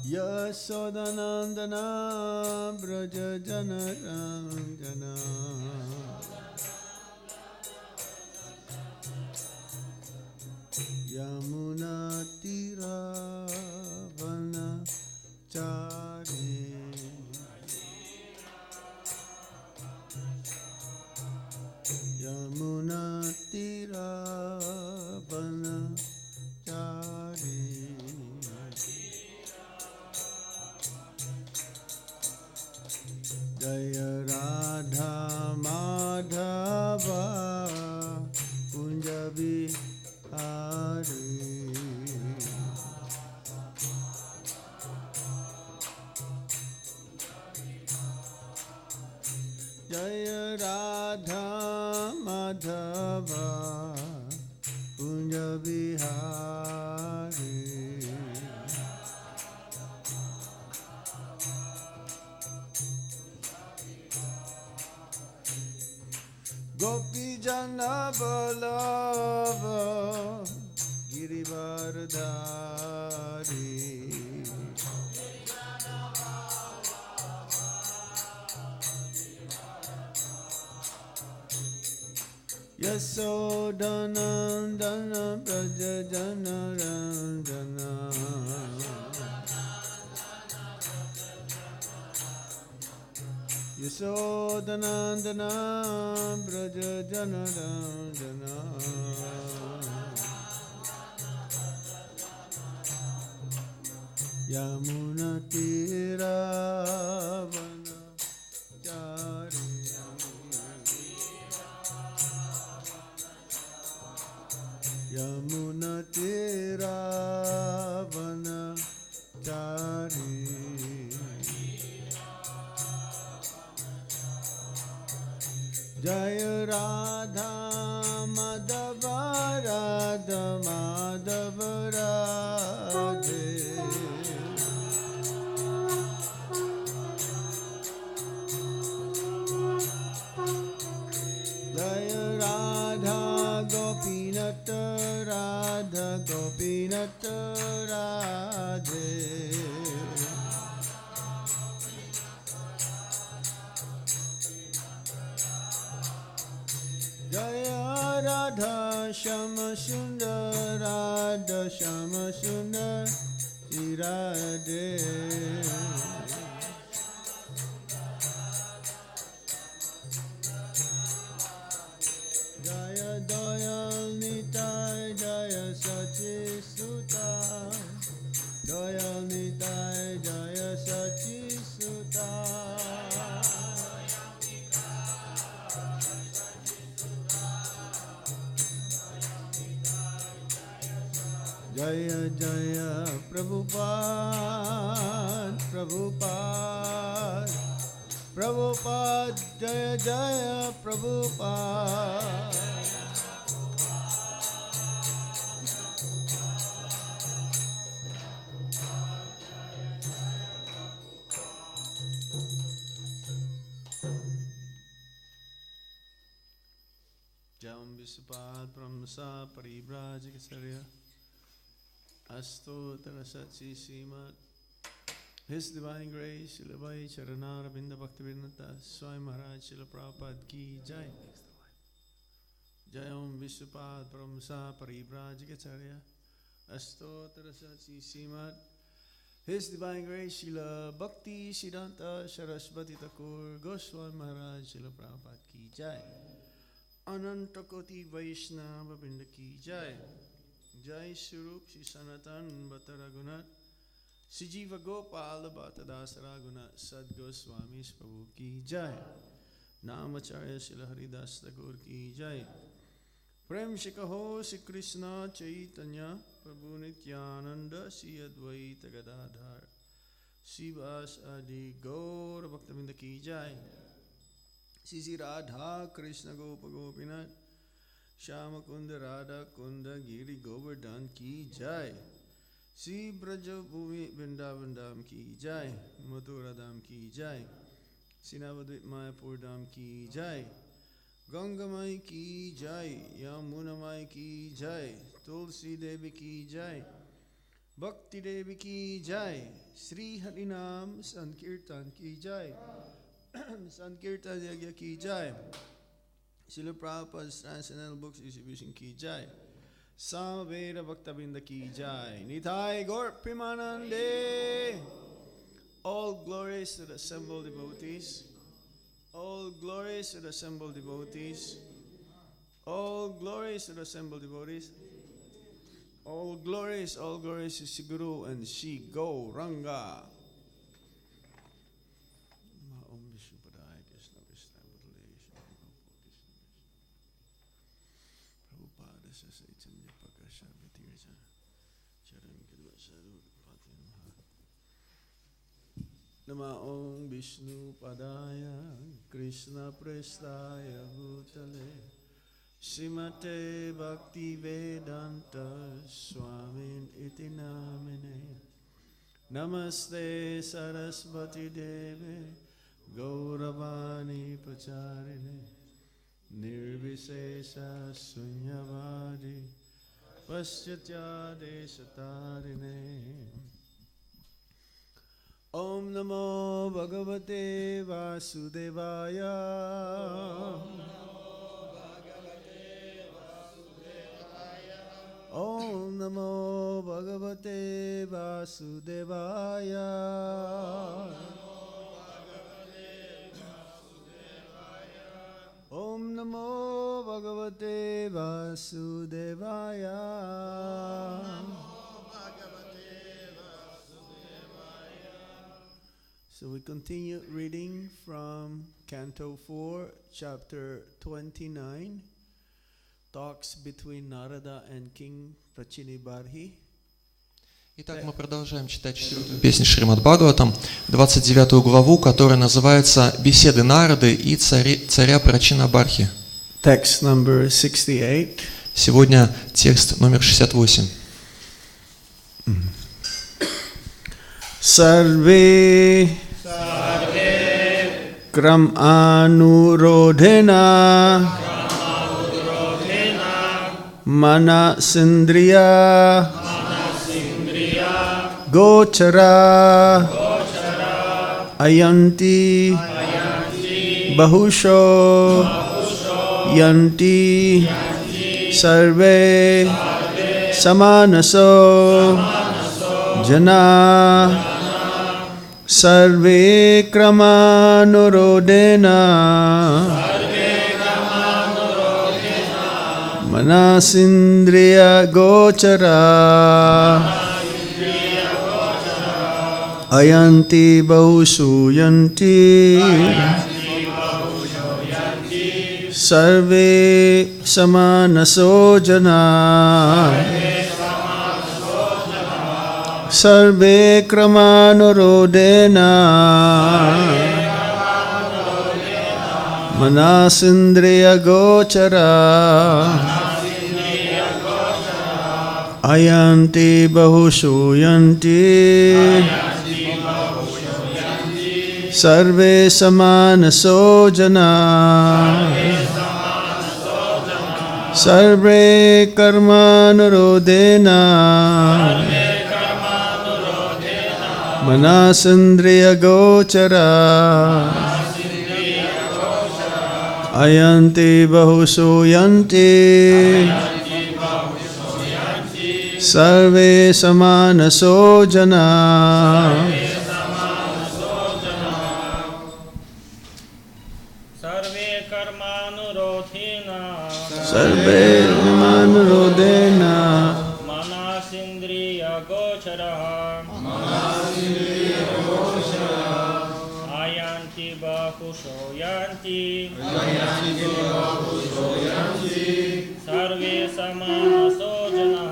Yasodanandana Braja Janarandana Yamuna Tira Vana Chari Yamuna Tira Vana Chari Jaya Radha Madhava Kunja Bihari Jaya Radha Madhava Kunja Bihari Gopi Jana Balava Girivardhari Yasodanandana Braja Janarandana Yasodanandana Braja Janarandana Yamuna Tira Vana Chari Yamuna Tira Vana Chari Jaya Radha Madhava Radha Madhava Radhe Jaya Radha Gopinata Radha Gopinata Radhe Jaya Radha Shama Sundar Radha Shama Sundar Radhe Jaya Dayal-Nitai Jaya Shachisute Dayal-Nitai Jaya Shachisute Jaya Jaya Prabhupada Prabhupada Prabhupada Jaya Jaya Prabhupada Jam Visupad Brahmasa Paribrajikasarya Asto Tarasatsi Simat His Divine Grace Shilabai Charanara Binda Bhaktivedanta Swami Maharaj Srila Prabhupada Ki Jai Jayam Vishupad Brahmasa Paribrajikacharya Asto Tarasatsi Simat His Divine Grace Srila Bhakti Siddhanta Saraswati Thakur Goswami Maharaj Srila Prabhupada Ki Jai Ananta Koti Vaishnava Binda Ki Jai Jai Swarup Shri Sanatan Bhatta Raghunath Shri Jiva Gopala Bhatta Das Raghunath Sad Goswami Prabhu Ki Jai Namacharya Srila Haridas Thakur Ki Jai Prem Shikaho Shri Krishna Chaitanya Prabhu Nityananda Shri Advaita Gadadhar Shivas Adi Gaur Bhaktavinda Ki Jai Shri Radha Krishna Gopa Gopinath Shama Kunda Radha Kunda Giri Govardhan Ki Jai Shri Braja Bhumi Vrindavan Dham Ki Jai Mathura Dham Ki Jai Sinavadvip Mayapur Dham Ki Jai Ganga Mai Ki Jai Yamuna Mai Ki Jai Tulsi Devi Ki Jai Bhakti Devi ki jai, Sri Harinam Sankirtan ki jai, Sankirtan Yagya ki jai, Srila Prabhupada's Transcendental Books Distribution ki jai, Samaveda Bhaktabinda ki jai, Nitai Gaur Premanande. All glories to the assembled devotees. All glories to the assembled devotees. All glories to the assembled devotees. All glories to Sri Guru and Sri Gauranga. Om Vishnu Padaya Krishna Krishna Prabhupada Sasaitanya Prakasha Vitirja Charan Kadvasadu Nama Om Vishnu Padaya Krishna Prestaya Bhutale Srimate Bhakti Vedanta Swami iti namine Namaste Sarasvati Deve Gauravani Pacharine Nirvisesha Sunyavadi Paschatya Deshatarine Om Namo Bhagavate Vasudevaya Om Namo Bhagavate Vasudevaya Om Namo Bhagavate Vasudevaya So we continue reading from Canto 4, Chapter 29, Talks between Narada and King Prachinibarhi. Итак, мы продолжаем читать 4-ю песню Шримад Бхагаватам, 29-ю главу, которая называется «Беседы Нарады и царя Прачинабархи». Text number 68. Сегодня текст номер 68. Sarve Kram Anurodhena Mana Sindriya Gochara Ayanti Bahusho Yanti Sarve Samanaso Jana Sarve Kramanurodena Manasindriya Gochara Ayanti Bahusu Yanti Sarve Samanaso Jana Sarve Kramanurodena Manasindriya Gochara Ayanti Bahushu Yanti Sarve Samanaso Jana Sarve Karmanurodena Manasindriya Gochara Ayanti Bahushu Yanti Sarve Samanaso Jana Sarve Karmanurodhena Sarve Karmanurodhena Manasindriya Gochara Ayanti Bahusho Yanti Sarve Samanaso Jana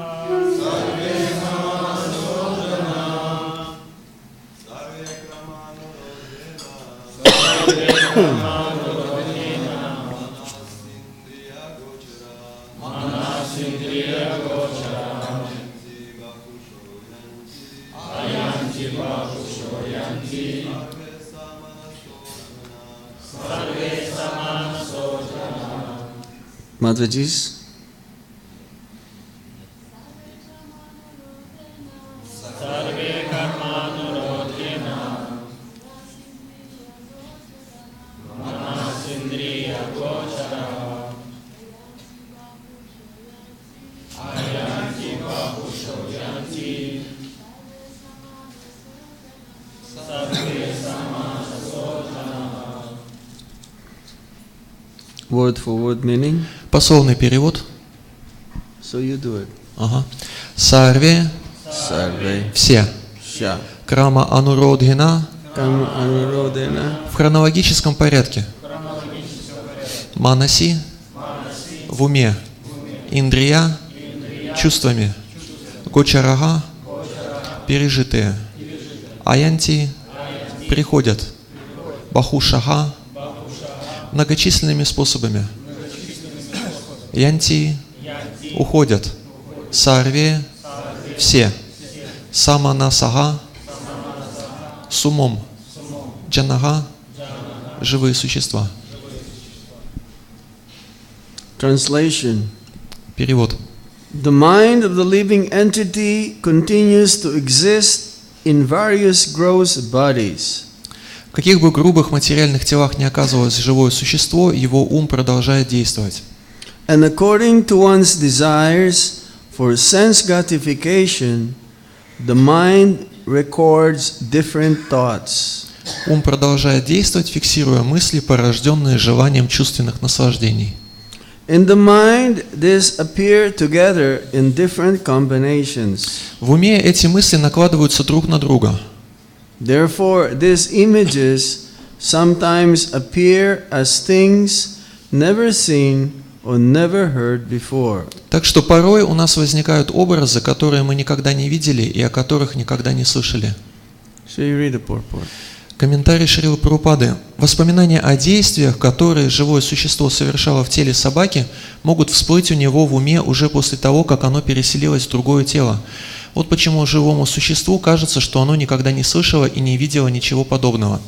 Madhvajis. word for word meaning? Пословный перевод. So you do it. Ага. Сарве, Sarve все. Sha. Крама ануродхина, Kam anurodena. в хронологическом порядке. Манаси, в уме. Индрия, чувствами. Гочарага, пережитые. Аянти, приходят. Бахушаха, многочисленными способами. Янти, уходят. Сарве, все. Саманасага, с умом. Джанага, живые существа. Translation. Перевод. The mind of the living entity continues to exist in various gross bodies. В каких бы грубых материальных телах ни оказывалось живое существо, его ум продолжает действовать. And according to one's desires for sense gratification, the mind records different thoughts. Ум продолжает действовать, фиксируя мысли, порожденные желанием чувственных наслаждений. In the mind, these appear together in different combinations. В уме эти мысли накладываются друг на друга. Therefore, these images sometimes appear as things never seen or never heard before. Так что порой у нас возникают образы, которые мы никогда не видели и о которых никогда не слышали. So you read the purport. Комментарий Шрилы Прабхупады. Воспоминания о действиях, которые живое существо совершало в теле собаки, могут всплыть у него в уме уже после того, как оно переселилось в другое тело. Вот почему живому существу кажется, что оно никогда не слышало и не видело ничего подобного.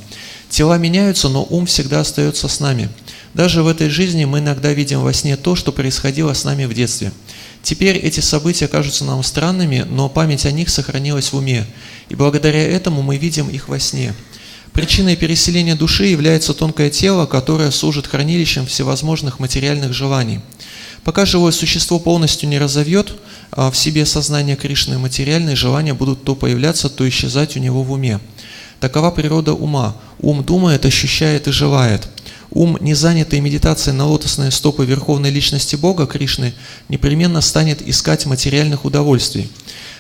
Тела меняются, но ум всегда остается с нами. Даже в этой жизни мы иногда видим во сне то, что происходило с нами в детстве. Теперь эти события кажутся нам странными, но память о них сохранилась в уме, и благодаря этому мы видим их во сне. Причиной переселения души является тонкое тело, которое служит хранилищем всевозможных материальных желаний. Пока живое существо полностью не разовьет в себе сознание Кришны, материальные желания будут то появляться, то исчезать у него в уме. Такова природа ума. Ум думает, ощущает и желает. Ум, не занятый медитацией на лотосные стопы Верховной Личности Бога, Кришны, непременно станет искать материальных удовольствий.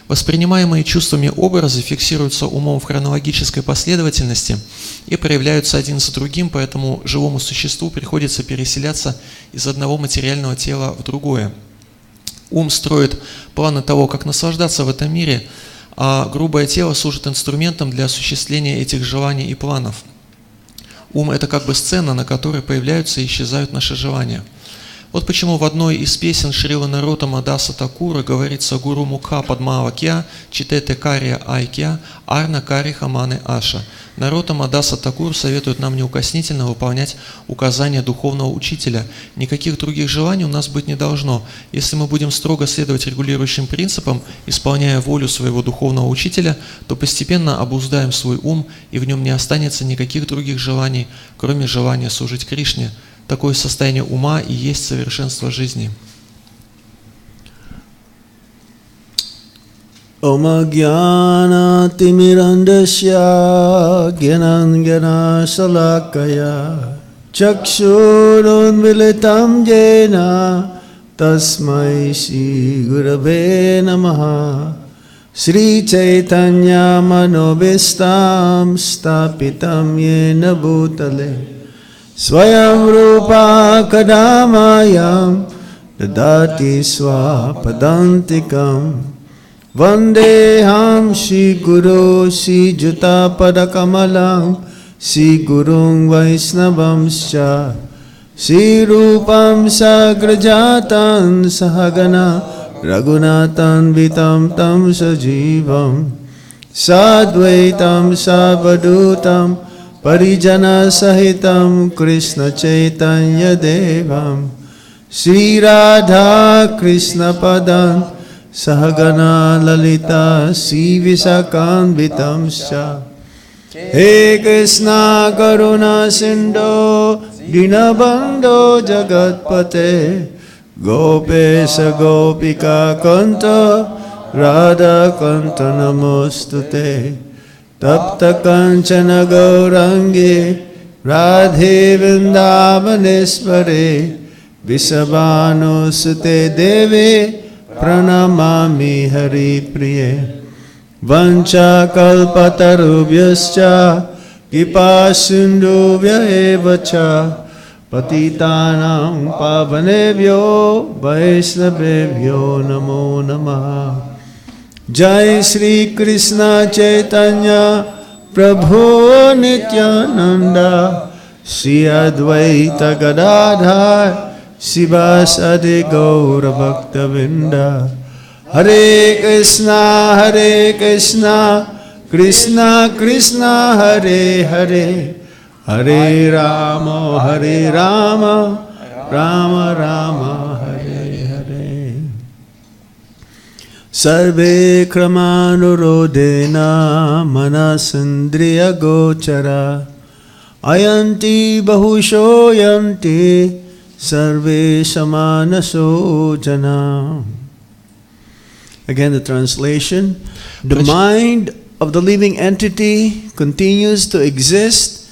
Воспринимаемые чувствами образы фиксируются умом в хронологической последовательности и проявляются один за другим, поэтому живому существу приходится переселяться из одного материального тела в другое. Ум строит планы того, как наслаждаться в этом мире, а грубое тело служит инструментом для осуществления этих желаний и планов. Ум – это как бы сцена, на которой появляются и исчезают наши желания. Вот почему в одной из песен Шрила Нароттама Даса Такура говорится «Гуру мукха падмавакья, читете кария айкья, арна кари хаманы аша». Нароттама Даса Такур советует нам неукоснительно выполнять указания духовного учителя. Никаких других желаний у нас быть не должно. Если мы будем строго следовать регулирующим принципам, исполняя волю своего духовного учителя, то постепенно обуздаем свой ум, и в нем не останется никаких других желаний, кроме желания служить Кришне. Такое состояние ума и есть совершенство жизни. Oma Gyana Timirandasya Gyanangana Salakaya Chakshurun Militam Jena Tasmai Shri Gurave Namaha Sri Chaitanya Manobhistam Stapitam Yena Bhutale Swayam Rupa Kadamayam Dadati Swapadantikam Vandeham Shri Guru Shri Juta Padakamalam Shri Gurung Vaisnavamscha Shri Rupam Sagrajatan Sahagana Raghunatan Vitam Tam Sajivam Sadvaitam Savadutam Parijana Sahitam Krishna Chaitanya Devam Sri Radha Krishna Padan Sahagana Lalita Sri Visakanvitam Scha He Krishna Karuna Sindho Dinabandho Jagatpate Gopesha Gopika Kanta Radha Kanta Namostute Tapta Kanchana Gaurangi Radhe Vrindavaneshware Visabhanusute Deve Pranamami Hari Priye Vancha Kalpatarubhyascha Kipasindubhya Evacha Patitanam Pavanebhyo Vaisnavebhyo Namo Namaha Jai Shri Krishna Chaitanya Prabhu Nityananda Shri Advaita Gadadhar Sivasadi Gaura Bhaktavinda Hare Krishna Krishna Krishna Hare Hare Hare Rama Rama Rama Hare Hare Sarve Kramanurodena Manasindriya Gochara Ayanti Bahusho Yanti Sarve Samanaso Jana. Again, the translation. The mind of the living entity continues to exist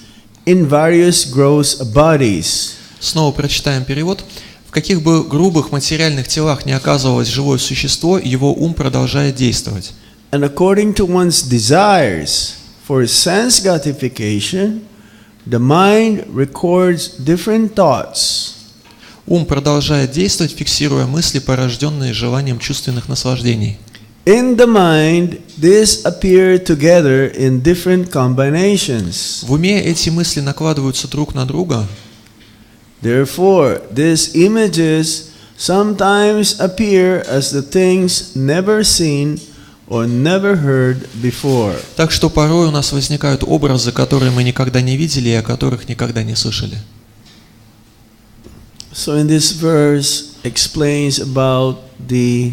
in various gross bodies. Снова прочитаем перевод. В каких бы грубых материальных телах не оказывалось живое существо, его ум продолжает действовать. And according to one's desires for sense gratification, the mind records different thoughts. Ум продолжает действовать, фиксируя мысли, порожденные желанием чувственных наслаждений. In the mind, these appear together in different combinations. В уме эти мысли накладываются друг на друга. Therefore, these images sometimes appear as the things never seen or never heard before. Так что порой у нас возникают образы, которые мы никогда не видели и о которых никогда не слышали. So in this verse explains about the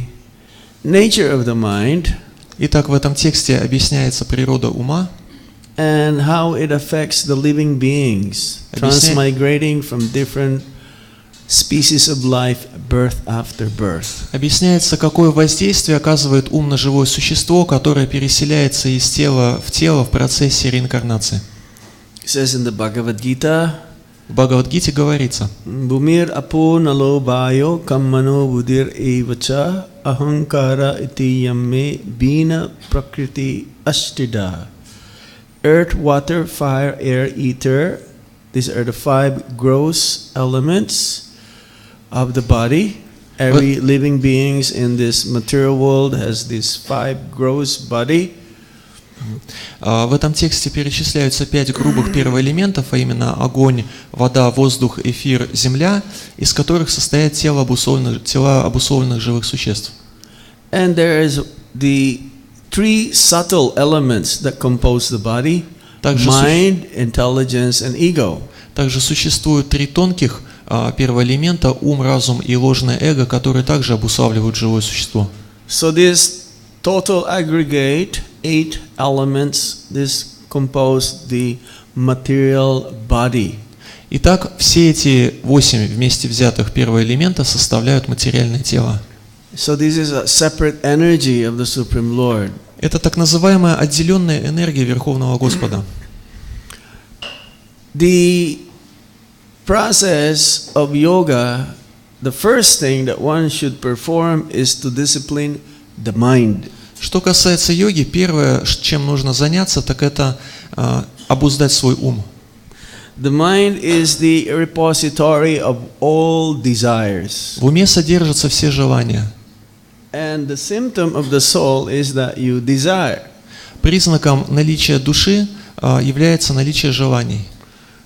nature of the mind. Итак, в этом тексте объясняется природа ума and how it affects the living beings, transmigrating from different species of life, birth after birth. Объясняется, какое воздействие оказывает ум на живое существо, которое переселяется из тела в процессе реинкарнации. It says in the Bhagavad Gita, в Бхагавад-гите говорится: Bhumir apo nalo bayo kammano budir evacha ahankara iti yamme bina prakriti ashtida. Earth, water, fire, air, ether. These are the 5 gross elements of the body. Every living beings in this material world has these 5 gross body. В этом тексте перечисляются 5 грубых первоэлементов, а именно огонь, вода, воздух, эфир, земля, из которых состоят тела обусловленных живых существ. And there is the 3 subtle elements that compose the body: mind, intelligence, and ego. Также существуют 3 тонких первоэлемента: ум, разум и ложное эго, которые также обуславливают живое существо. So this total aggregate 8 elements, this compose the material body. Итак, все эти 8 вместе взятых первоэлемента составляют материальное тело. So this is a separate energy of the Supreme Lord. Это так называемая отделенная энергия Верховного Господа. The process of yoga, the first thing that one should perform is to discipline the mind. Что касается йоги, первое, чем нужно заняться, так это обуздать свой ум. The mind is the repository of all desires. В уме содержатся все желания. And the symptom of the soul is that you desire. Признаком наличия души является наличие желаний.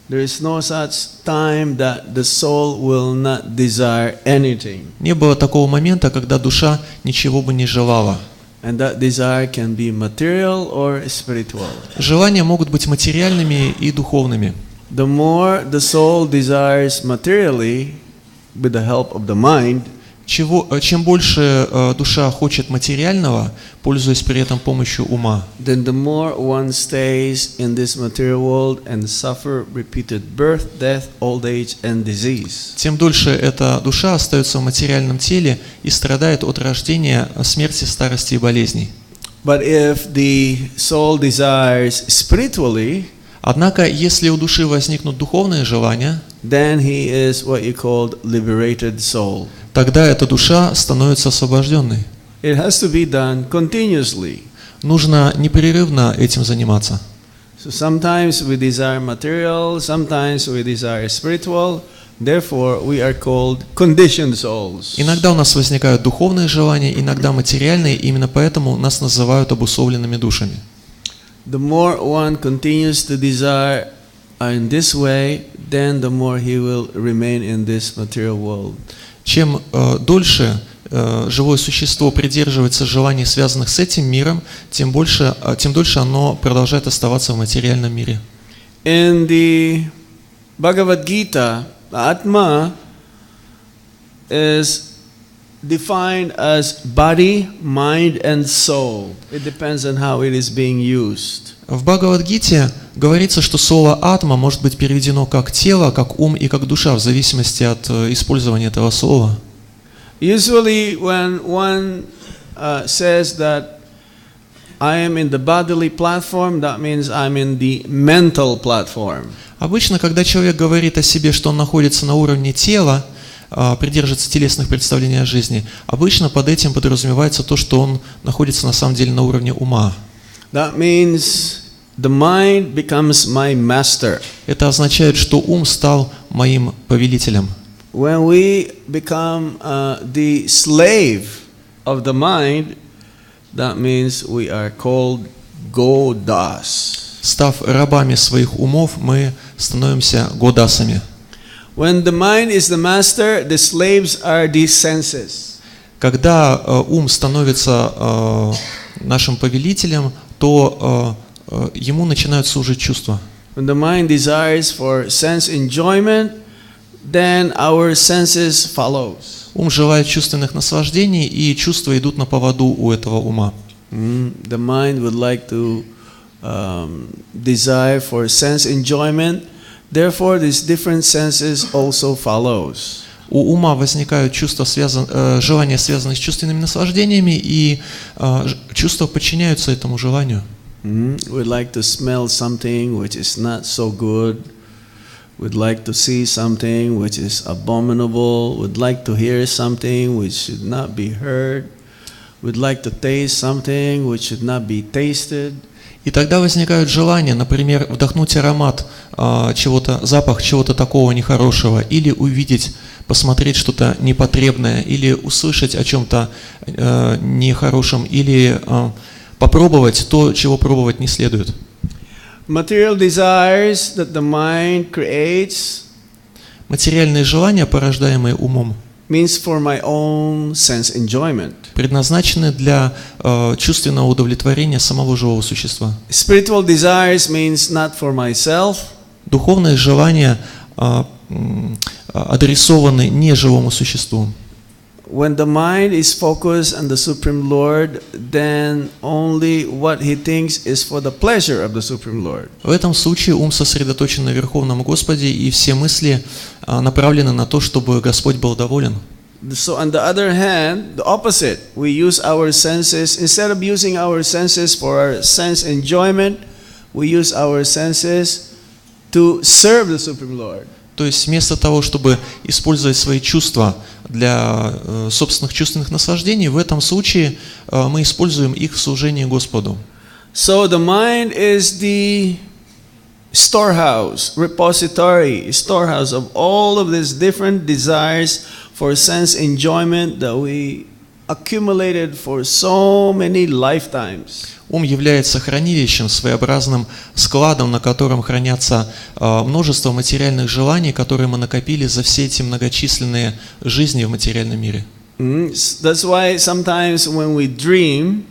There is no such time that the soul will not desire anything. Не было такого момента, когда душа ничего бы не желала. And that desire can be material or spiritual. Желания могут быть материальными и духовными. The more the soul desires materially with the help of the mind, чем больше душа хочет материального, пользуясь при этом помощью ума, then the more one stays in this material world and suffer repeated birth, death, old age and disease. Тем дольше эта душа остается в материальном теле и страдает от рождения, смерти, старости и болезней. But if the soul desires spiritually, Однако, если у души возникнут духовные желания, then he is what you called liberated soul. тогда эта душа становится освобожденной. It has to be done continuously. Нужно непрерывно этим заниматься. So sometimes we desire material, sometimes we desire spiritual. Therefore, we are called conditioned souls. Иногда у нас возникают духовные желания, иногда материальные, именно поэтому нас называют обусловленными душами. The more one continues to desire in this way, then the more he will remain in this material world. Чем дольше живое существо придерживается желаний, связанных с этим миром, тем дольше оно продолжает оставаться в материальном мире. In the Bhagavad Gita, Atma is defined as body, mind and soul. It depends on how it is being used. В Бхагавад-гите говорится, что слово «атма» может быть переведено как тело, как ум и как душа, в зависимости от использования этого слова. Usually when one says that I am in the bodily platform, that means I'm in the mental platform. Обычно, когда человек говорит о себе, что он находится на уровне тела, придерживается телесных представлений о жизни, обычно под этим подразумевается то, что он находится на самом деле на уровне ума. That means the mind becomes my master. Это означает, что ум стал моим повелителем. When we become the slave of the mind, that means we are called godas. Став рабами своих умов, мы становимся годасами. When the mind is the master, the slaves are the senses. Когда ум становится нашим повелителем, то ему начинают служить чувства. When the mind desires for sense enjoyment, then our senses follows. Ум желает чувственных наслаждений, и чувства идут на поводу у этого ума. The mind would like to desire for sense enjoyment, therefore these different senses also follows. У ума возникают чувства, желания, связанные с чувственными наслаждениями, и чувства подчиняются этому желанию. We'd like to smell something which is not so good. We'd like to see something which is abominable. We'd like to hear something which should not be heard. We'd like to taste something which should not be tasted. И тогда возникают желания, например, вдохнуть аромат чего-то, запах чего-то такого нехорошего, или увидеть, посмотреть что-то непотребное, или услышать о чем-то нехорошем, или попробовать то, чего пробовать не следует. Material desires that the mind creates Материальные желания, порождаемые умом, means for my own sense enjoyment. предназначены для чувственного удовлетворения самого живого существа. Spiritual desires means not for myself. Духовные желания адресованы не живому существу. When the mind is focused on the Supreme Lord, then only what he thinks is for the pleasure of the Supreme Lord. В этом случае ум сосредоточен на Верховном Господе, и все мысли направлены на то, чтобы Господь был доволен. So on the other hand, the opposite. We use our senses, instead of using our senses for our sense enjoyment, we use our senses to serve the Supreme Lord. То есть вместо того, чтобы использовать свои чувства для собственных чувственных наслаждений, в этом случае мы используем их в служении Господу. So the mind is the storehouse, repository, storehouse of all of these different desires for sense enjoyment that we accumulated for so many lifetimes. Ум является хранилищем, своеобразным складом, на котором хранятся множество материальных желаний, которые мы накопили за все эти многочисленные жизни в материальном мире. That's why sometimes when we dream,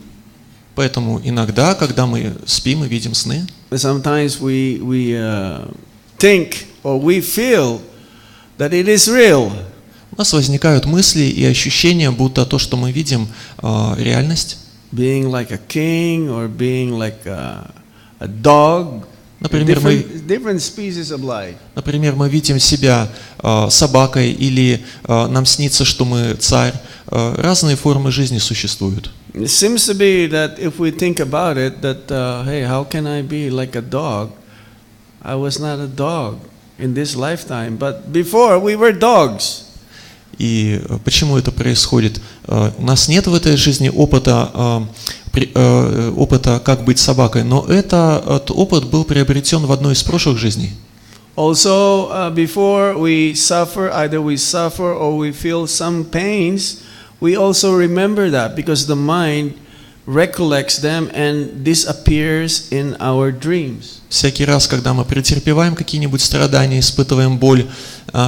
поэтому иногда, когда мы спим и видим сны, sometimes we think or we feel that it is real. У нас возникают мысли и ощущения, будто то, что мы видим, реальность. Being like a king or being like a dog. Different species of life. Например, мы видим себя собакой, или нам снится, что мы царь. Разные формы жизни существуют. It seems to be that if we think about it, that hey, how can I be like a dog? I was not a dog in this lifetime, but before we were dogs. И почему это происходит? У нас нет в этой жизни опыта, как быть собакой, но этот опыт был приобретен в одной из прошлых жизней. Also, before we suffer, either we suffer or we feel some pains, we also remember that because the mind recollects them and disappears in our dreams. Всякий раз, когда мы претерпеваем какие-нибудь страдания, испытываем боль,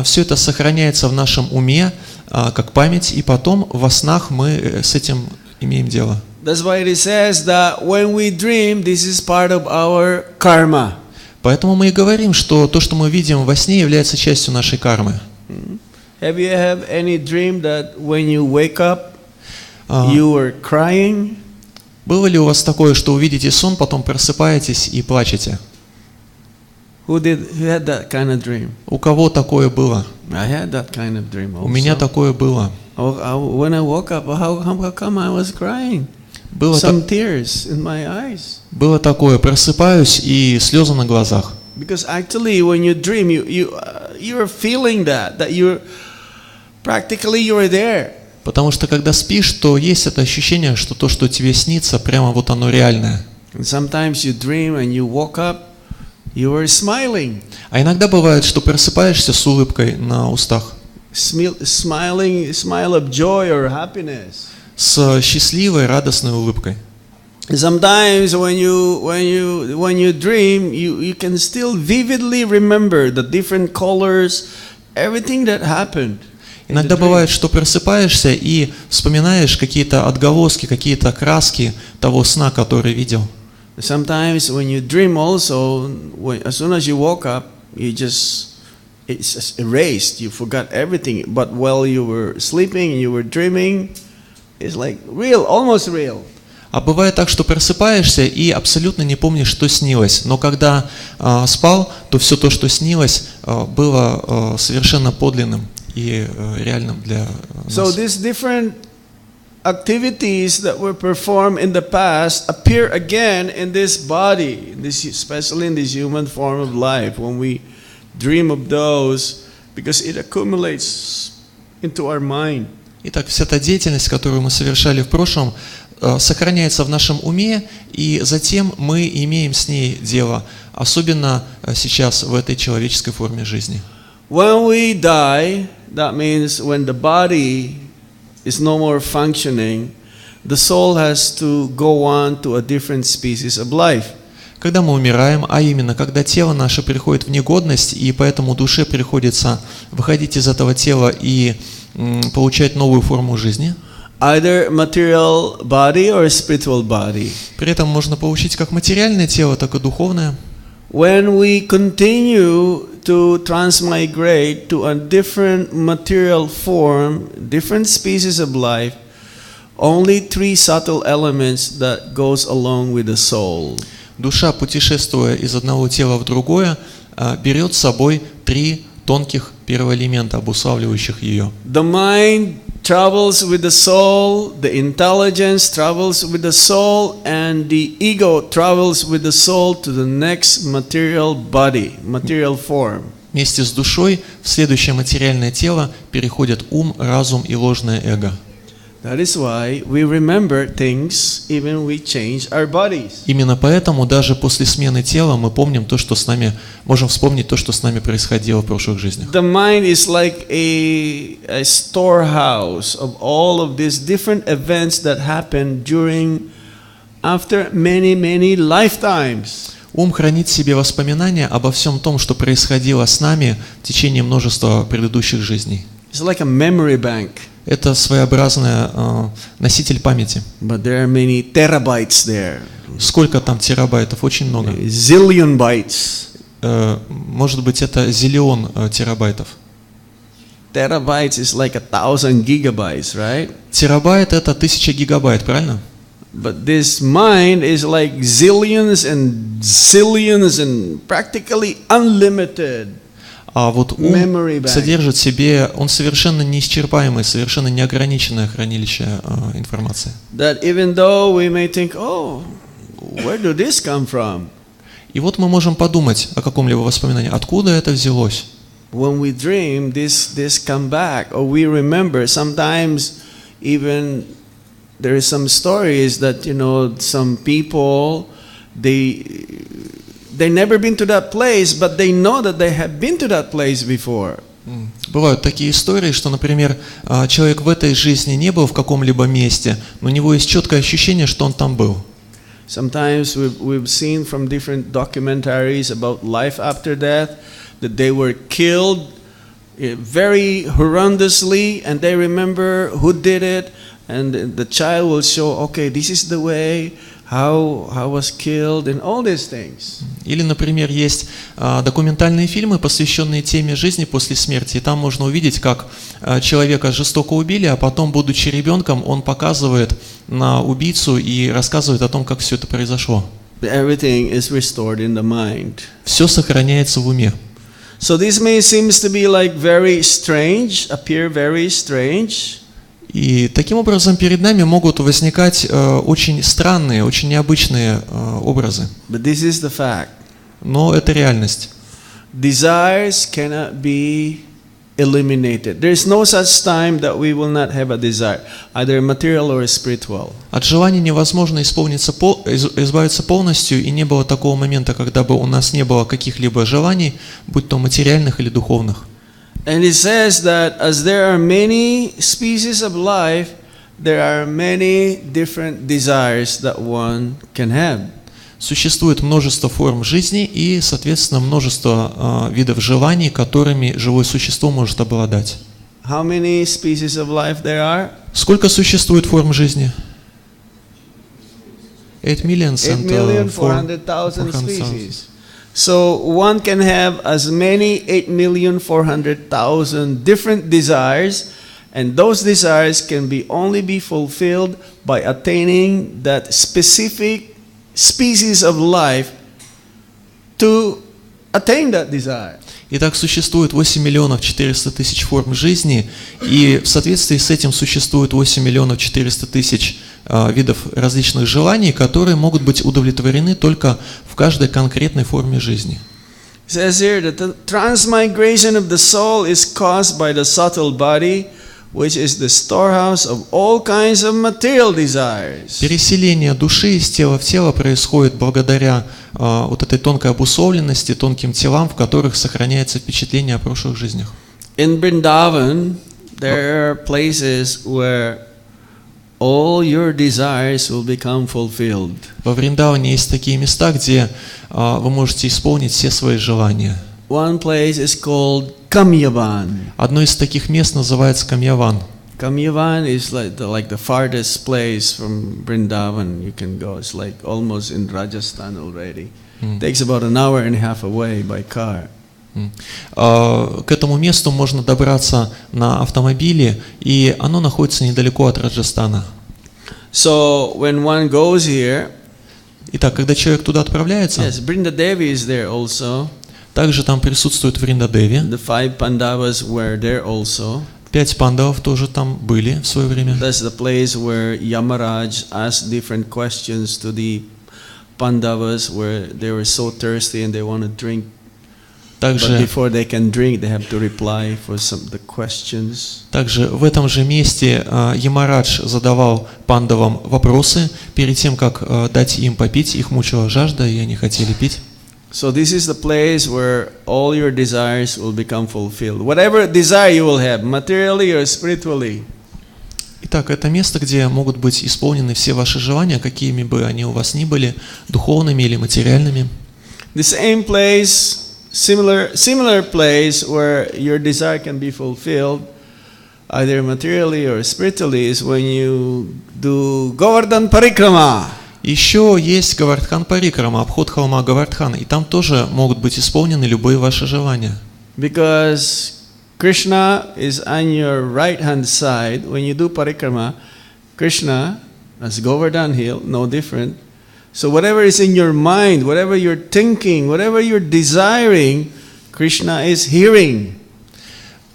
все это сохраняется в нашем уме, как память, и потом во снах мы с этим имеем дело. That's why it says that when we dream, this is part of our karma. Поэтому мы и говорим, что то, что мы видим во сне, является частью нашей кармы. Have you had any dream that when you wake up, you were crying? Было ли у вас такое, что увидите сон, потом просыпаетесь и плачете? Who had that kind of dream? У кого такое было? I had that kind of dream also. У меня такое было. When I woke up, how come I was crying? Some tears in my eyes. Было такое, просыпаюсь и слезы на глазах. Because actually, when you dream, you're feeling that you're practically you're there. Потому что когда спишь, то есть это ощущение, что то, что тебе снится, прямо вот оно реальное. And sometimes you dream and you woke up, you were smiling. А иногда бывает, что просыпаешься с улыбкой на устах. Smile of joy or happiness. С счастливой, радостной улыбкой. Sometimes when you dream, you can still vividly remember the different colors, everything that happened. Иногда бывает, что просыпаешься и вспоминаешь какие-то отголоски, какие-то краски того сна, который видел. Sometimes when you dream also, as soon as you woke up, it's just erased. You forgot everything. But while you were sleeping and you were dreaming, it's like real, almost real. А бывает так, что просыпаешься и абсолютно не помнишь, что снилось. Но когда спал, то все то, что снилось, было совершенно подлинным и реальным для нас. So these different activities that were performed in the past appear again in this body, especially in this human form of life. When we dream of those, because it accumulates into our mind. Итак, вся та деятельность, которую мы совершали в прошлом, сохраняется в нашем уме, и затем мы имеем с ней дело, особенно сейчас в этой человеческой форме жизни. When we die, that means when the body is no more functioning, the soul has to go on to a different species of life. Когда мы умираем, а именно, когда тело наше приходит в негодность, и поэтому душе приходится выходить из этого тела и получать новую форму жизни. Either material body or spiritual body. При этом можно получить как материальное тело, так и духовное. When we continue to transmigrate to a different material form, different species of life, only three subtle elements that goes along with the soul. Душа, путешествуя из одного тела в другое, берет с собой три тонких первоэлемента, обуславливающих ее. The mind travels with the soul, the intelligence travels with the soul, and the ego travels with the soul to the next material body, material form. Вместе с душой в следующее материальное тело переходят ум, разум и ложное эго. That is why we remember things even we change our bodies. Именно поэтому даже после смены тела мы помним то, что с нами, можем вспомнить то, что с нами происходило в прошлых жизнях. The mind is like a storehouse of all of these different events that happen after many lifetimes. Ум хранит в себе воспоминания обо всем том, что происходило с нами в течение множества предыдущих жизней. It's like a memory bank. Это своеобразный носитель памяти. But there are many terabytes there. Сколько там терабайтов? Очень много. Zillion bytes. Может быть, это зиллион терабайтов. Terabytes is like 1,000 gigabytes, right? Терабайт — это 1000 гигабайт, правильно? But this mind is like zillions and zillions and practically unlimited. А вот ум содержит в себе, он совершенно неисчерпаемый, совершенно неограниченное хранилище информации. That even though we may think, oh, where did this come from? И вот мы можем подумать о каком-либо воспоминании, откуда это взялось. When we dream, this come back, or we remember. Sometimes even there is some stories that some people they never been to that place, but they know that they have been to that place before. Бывают такие истории, что, например, человек в этой жизни не был в каком-либо месте, но у него есть четкое ощущение, что он там был. Sometimes we've seen from different documentaries about life after death that they were killed very horrendously, and they remember who did it, and the child will show, okay, this is the way how I was killed, and all these things. Или, например, есть документальные фильмы, посвященные теме жизни после смерти, и там можно увидеть, как человека жестоко убили, а потом, будучи ребенком, он показывает на убийцу и рассказывает о том, как все это произошло. Everything is restored in the mind. Все сохраняется в уме. So this may seems to be like very strange, appear very strange. И таким образом перед нами могут возникать очень странные, очень необычные образы. But this is the fact. Но это реальность. Desires cannot be eliminated. There is no such time that we will not have a desire, either material or spiritual. От желания невозможно избавиться полностью, и не было такого момента, когда бы у нас не было каких-либо желаний, будь то материальных или духовных. And it says that as there are many species of life, there are many different desires that one can have. Существует множество форм жизни и, соответственно, множество видов желаний, которыми живое существо может обладать. How many species of life there are? Сколько существует форм жизни? 8,400,000 species. So one can have as many 8,400,000 different desires, and those desires can only be fulfilled by attaining that specific species of life to attain that desire. Итак, существует 8,400,000 форм жизни, и в соответствии с этим существует 8,400,000 видов различных желаний, которые могут быть удовлетворены только в каждой конкретной форме жизни. It says here that the transmigration of the soul is caused by the subtle body, which is the storehouse of all kinds of material desires. Переселение души из тела в тело происходит благодаря вот этой тонкой обусловленности, тонким телам, в которых сохраняется впечатление о прошлых жизнях. In Vrindavan, there are places where all your desires will become fulfilled. Во Вриндаване есть такие места, где вы можете исполнить все свои желания. One place is called Kamyavan. Одно из таких мест называется Камьяван. Kamyavan is like the farthest place from Vrindavan you can go. It's like almost in Rajasthan already. Takes about an hour and a half away by car. К этому месту можно добраться на автомобиле, и оно находится недалеко от Раджастана. So when one goes here, итак, когда человек туда отправляется, yes, Vrindadevi is there also. Также там присутствует Вриндадеви. The 5 Pandavas were there also. 5 пандавов тоже там были в свое время. That's the place where Yamaraj asked different questions to the Pandavas, where they were so thirsty and they want to drink. But before they can drink, they have to reply for the questions. Также в этом же месте Ямарадж задавал пандавам вопросы перед тем, как дать им попить. Их мучила жажда, и они хотели пить. So this is the place where all your desires will become fulfilled. Whatever desire you will have, materially or spiritually. Итак, это место, где могут быть исполнены все ваши желания, какими бы они у вас ни были, духовными или материальными. The same place, similar place where your desire can be fulfilled, either materially or spiritually, is when you do Govardhan Parikrama. Еще есть Говардхан Парикрама, обход холма Говардхана, и там тоже могут быть исполнены любые ваши желания. Because Krishna is on your right hand side. When you do Parikrama, Krishna, as Govardhan Hill, no different. So whatever is in your mind, whatever you're thinking, whatever you're desiring, Krishna is hearing.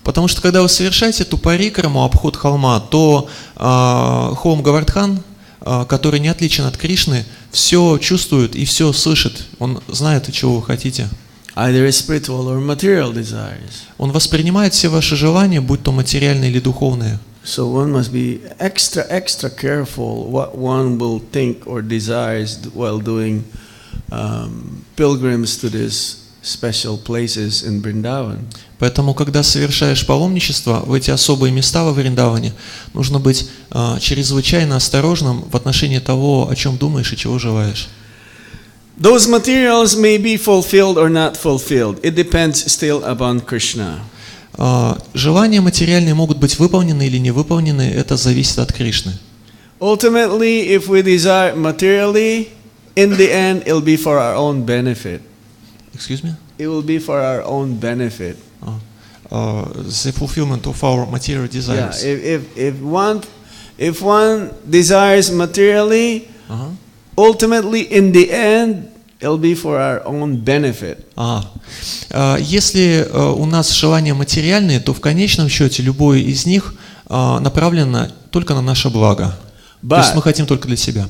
Потому что когда вы совершаете эту парикраму, обход холма, то холм Говардхан, который не отличен от Кришны, все чувствует и все слышит. Он знает, чего вы хотите. Either spiritual or material desires. Он воспринимает все ваши желания, будь то материальные или духовные. So one must be extra careful what one will think or desires while doing pilgrims to these special places in Vrindavan. Поэтому, когда совершаешь паломничество в эти особые места во Вриндаване, нужно быть чрезвычайно осторожным в отношении того, о чем думаешь и чего желаешь. Those materials may be fulfilled or not fulfilled. It depends still upon Krishna. Желания материальные могут быть выполнены или не выполнены, это зависит от Кришны. Ultimately, if we desire materially, in the end, it'll be for our own benefit. Excuse me? It will be for our own benefit. The fulfillment of our material desires. Yeah, if one desires materially, ultimately, in the end, it'll be for our own benefit. Если у нас желания материальные, то в конечном счете любое из них направлено только на наше благо. То есть мы хотим только для себя.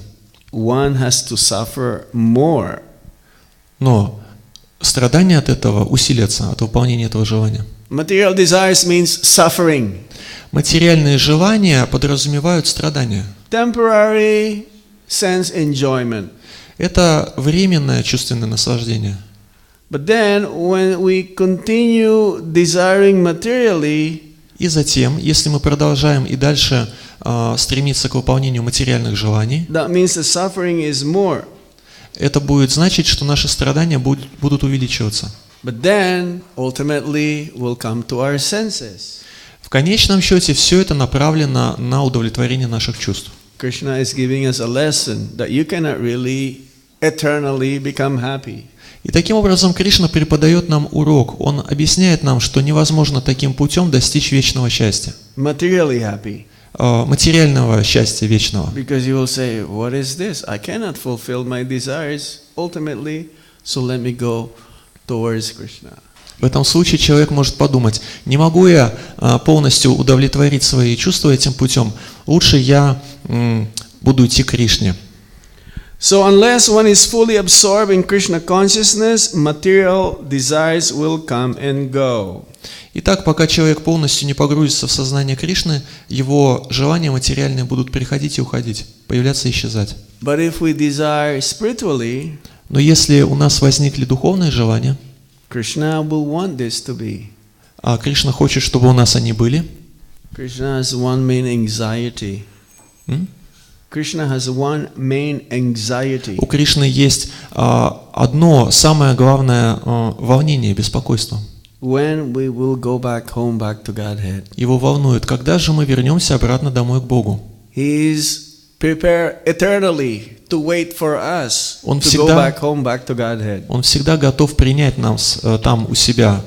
One has to suffer more. Но страдания от этого усилятся, от выполнения этого желания. Material desires means suffering. Материальные желания подразумевают страдания. Temporary sense enjoyment. Это временное чувственное наслаждение. But then, when we continue desiring materially, и затем, если мы продолжаем и дальше стремиться к выполнению материальных желаний, that means the suffering is more. Это будет значить, что наши страдания будут увеличиваться. But then, ultimately, we'll come to our senses. В конечном счете, все это направлено на удовлетворение наших чувств. Krishna is giving us a lesson that you cannot really eternally become happy. И таким образом Кришна преподает нам урок. Он объясняет нам, что невозможно таким путем достичь вечного счастья. Materially happy. Материального счастья вечного. Because you will say, what is this? I cannot fulfill my desires ultimately, so let me go towards Krishna. В этом случае человек может подумать, не могу я полностью удовлетворить свои чувства этим путем, лучше я буду идти к Кришне. So unless one is fully absorbed in Krishna consciousness, material desires will come and go. Итак, пока человек полностью не погрузится в сознание Кришны, его желания материальные будут приходить и уходить, появляться и исчезать. But if we desire spiritually, но если у нас возникли духовные желания, Krishna will want this to be. А Кришна хочет, чтобы у нас они были. Krishna has one main anxiety. Krishna has one main anxiety. У Кришны есть одно самое главное волнение, беспокойство. When we will go back home, back to Godhead. Его волнует, когда же мы вернемся обратно домой к Богу. He is prepared eternally to wait for us to go back home, back to Godhead. Он всегда готов принять нас там у себя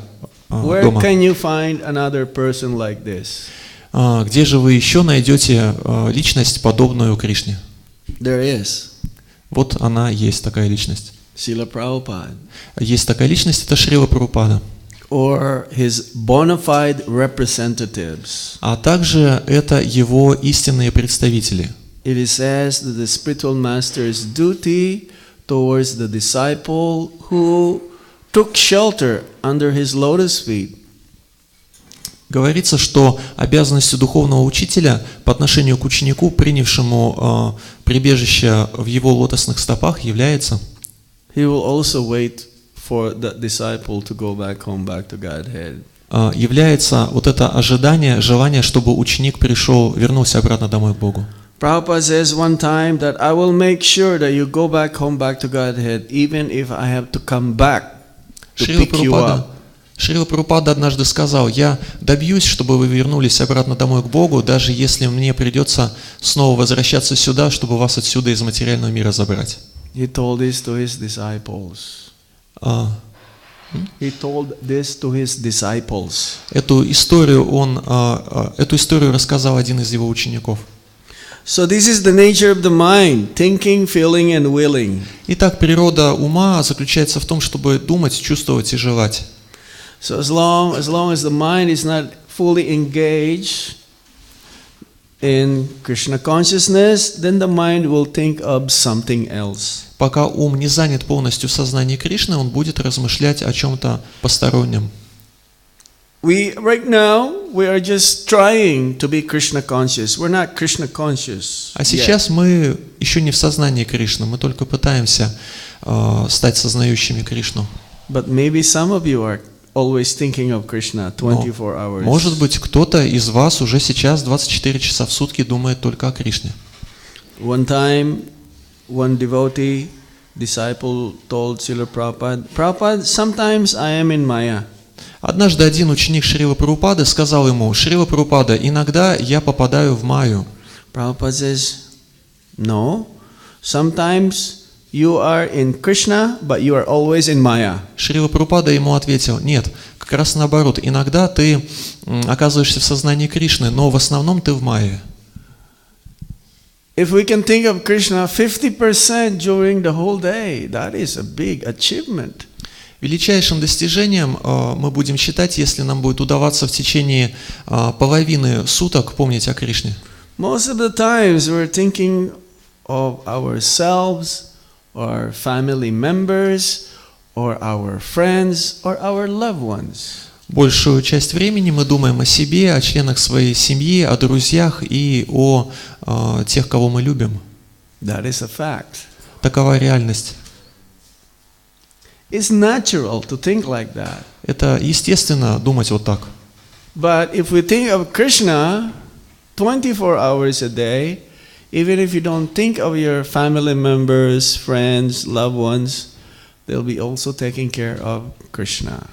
Where дома. can you find another person like this? Где же вы еще найдете личность, подобную Кришне? There is. Вот она есть, такая личность. Srila Prabhupada. Есть такая личность, это Шрила Прабхупада. Or his bona fide representatives. А также это его истинные представители. It is says that the spiritual master's duty towards the disciple who took shelter under his lotus feet. Говорится, что обязанностью духовного учителя по отношению к ученику, принявшему прибежище в его лотосных стопах, является He will also wait for that disciple to go back home, back to Godhead. Является вот это ожидание, желание, чтобы ученик пришел, вернулся обратно домой к Богу. Prabhupada says one time that I will make sure that you go back home, back to Godhead, even if I have to come back to pick you up. Шрила Прабхупада однажды сказал: я добьюсь, чтобы вы вернулись обратно домой к Богу, даже если мне придется снова возвращаться сюда, чтобы вас отсюда из материального мира забрать. He told this to his disciples. He told this to his disciples. Эту историю рассказал один из его учеников. So this is the nature of the mind, thinking, feeling and willing. Итак, природа ума заключается в том, чтобы думать, чувствовать и желать. So as long as the mind is not fully engaged in Krishna consciousness, then the mind will think of something else. Пока ум не занят полностью в сознании Кришны, он будет размышлять о чем-то постороннем. Right now we are just trying to be Krishna conscious. We're not Krishna conscious. А сейчас мы еще не в сознании Кришны, мы только пытаемся стать сознающими Кришну. But maybe some of you are always thinking of Krishna 24 hours. Может быть, кто-то из вас уже сейчас 24 часа в сутки думает только о Кришне. One time, one devotee, disciple told Srila Prabhupada, Prabhupada, sometimes I am in Maya. Однажды один ученик Шрила Прабхупады сказал ему: Шрила Прабхупада, иногда я попадаю в майю. Prabhupada says, no, sometimes you are in Krishna, but you are always in Maya. Шрила Прабхупада ему ответил: нет, как раз наоборот, иногда ты оказываешься в сознании Кришны, но в основном ты в майе. If we can think of Krishna 50% during the whole day, that is a big achievement. Величайшим достижением мы будем считать, если нам будет удаваться в течение половины суток помнить о Кришне. Most of the times we're thinking of ourselves, or family members, or our friends, or our loved ones. Большую часть времени мы думаем о себе, о членах своей семьи, о друзьях и о тех, кого мы любим. That is a fact. Такова реальность. It's natural to think like that. Это естественно думать вот так. But if we think of Krishna 24 hours a day, even if you don't think of your family members, friends, loved ones, they'll be also taking care of Krishna.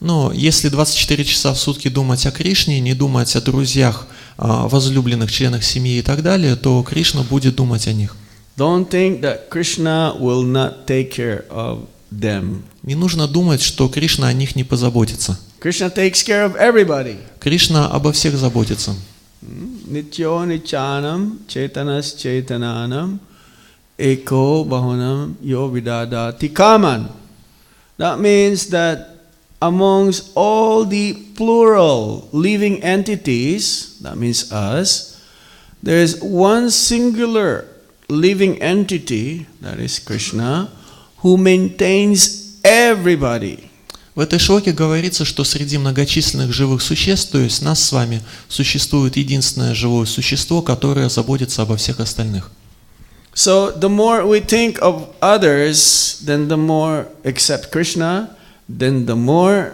Но если 24 часа в сутки думать о Кришне, не думать о друзьях, возлюбленных членах семьи и так далее, то Кришна будет думать о них. Don't think that Krishna will not take care of them. Не нужно думать, что Кришна о них не позаботится. Krishna takes care of everybody. Кришна обо всех заботится. Nityo nichanam chetanas chetananam eko bahunam yo vidadati kaman. That means that amongst all the plural living entities, that means us, there is one singular living entity, that is Krishna, who maintains everybody. В этой шлоке говорится, что среди многочисленных живых существ, то есть нас с вами, существует единственное живое существо, которое заботится обо всех остальных. So the more we think of others, then the more except Krishna, then the more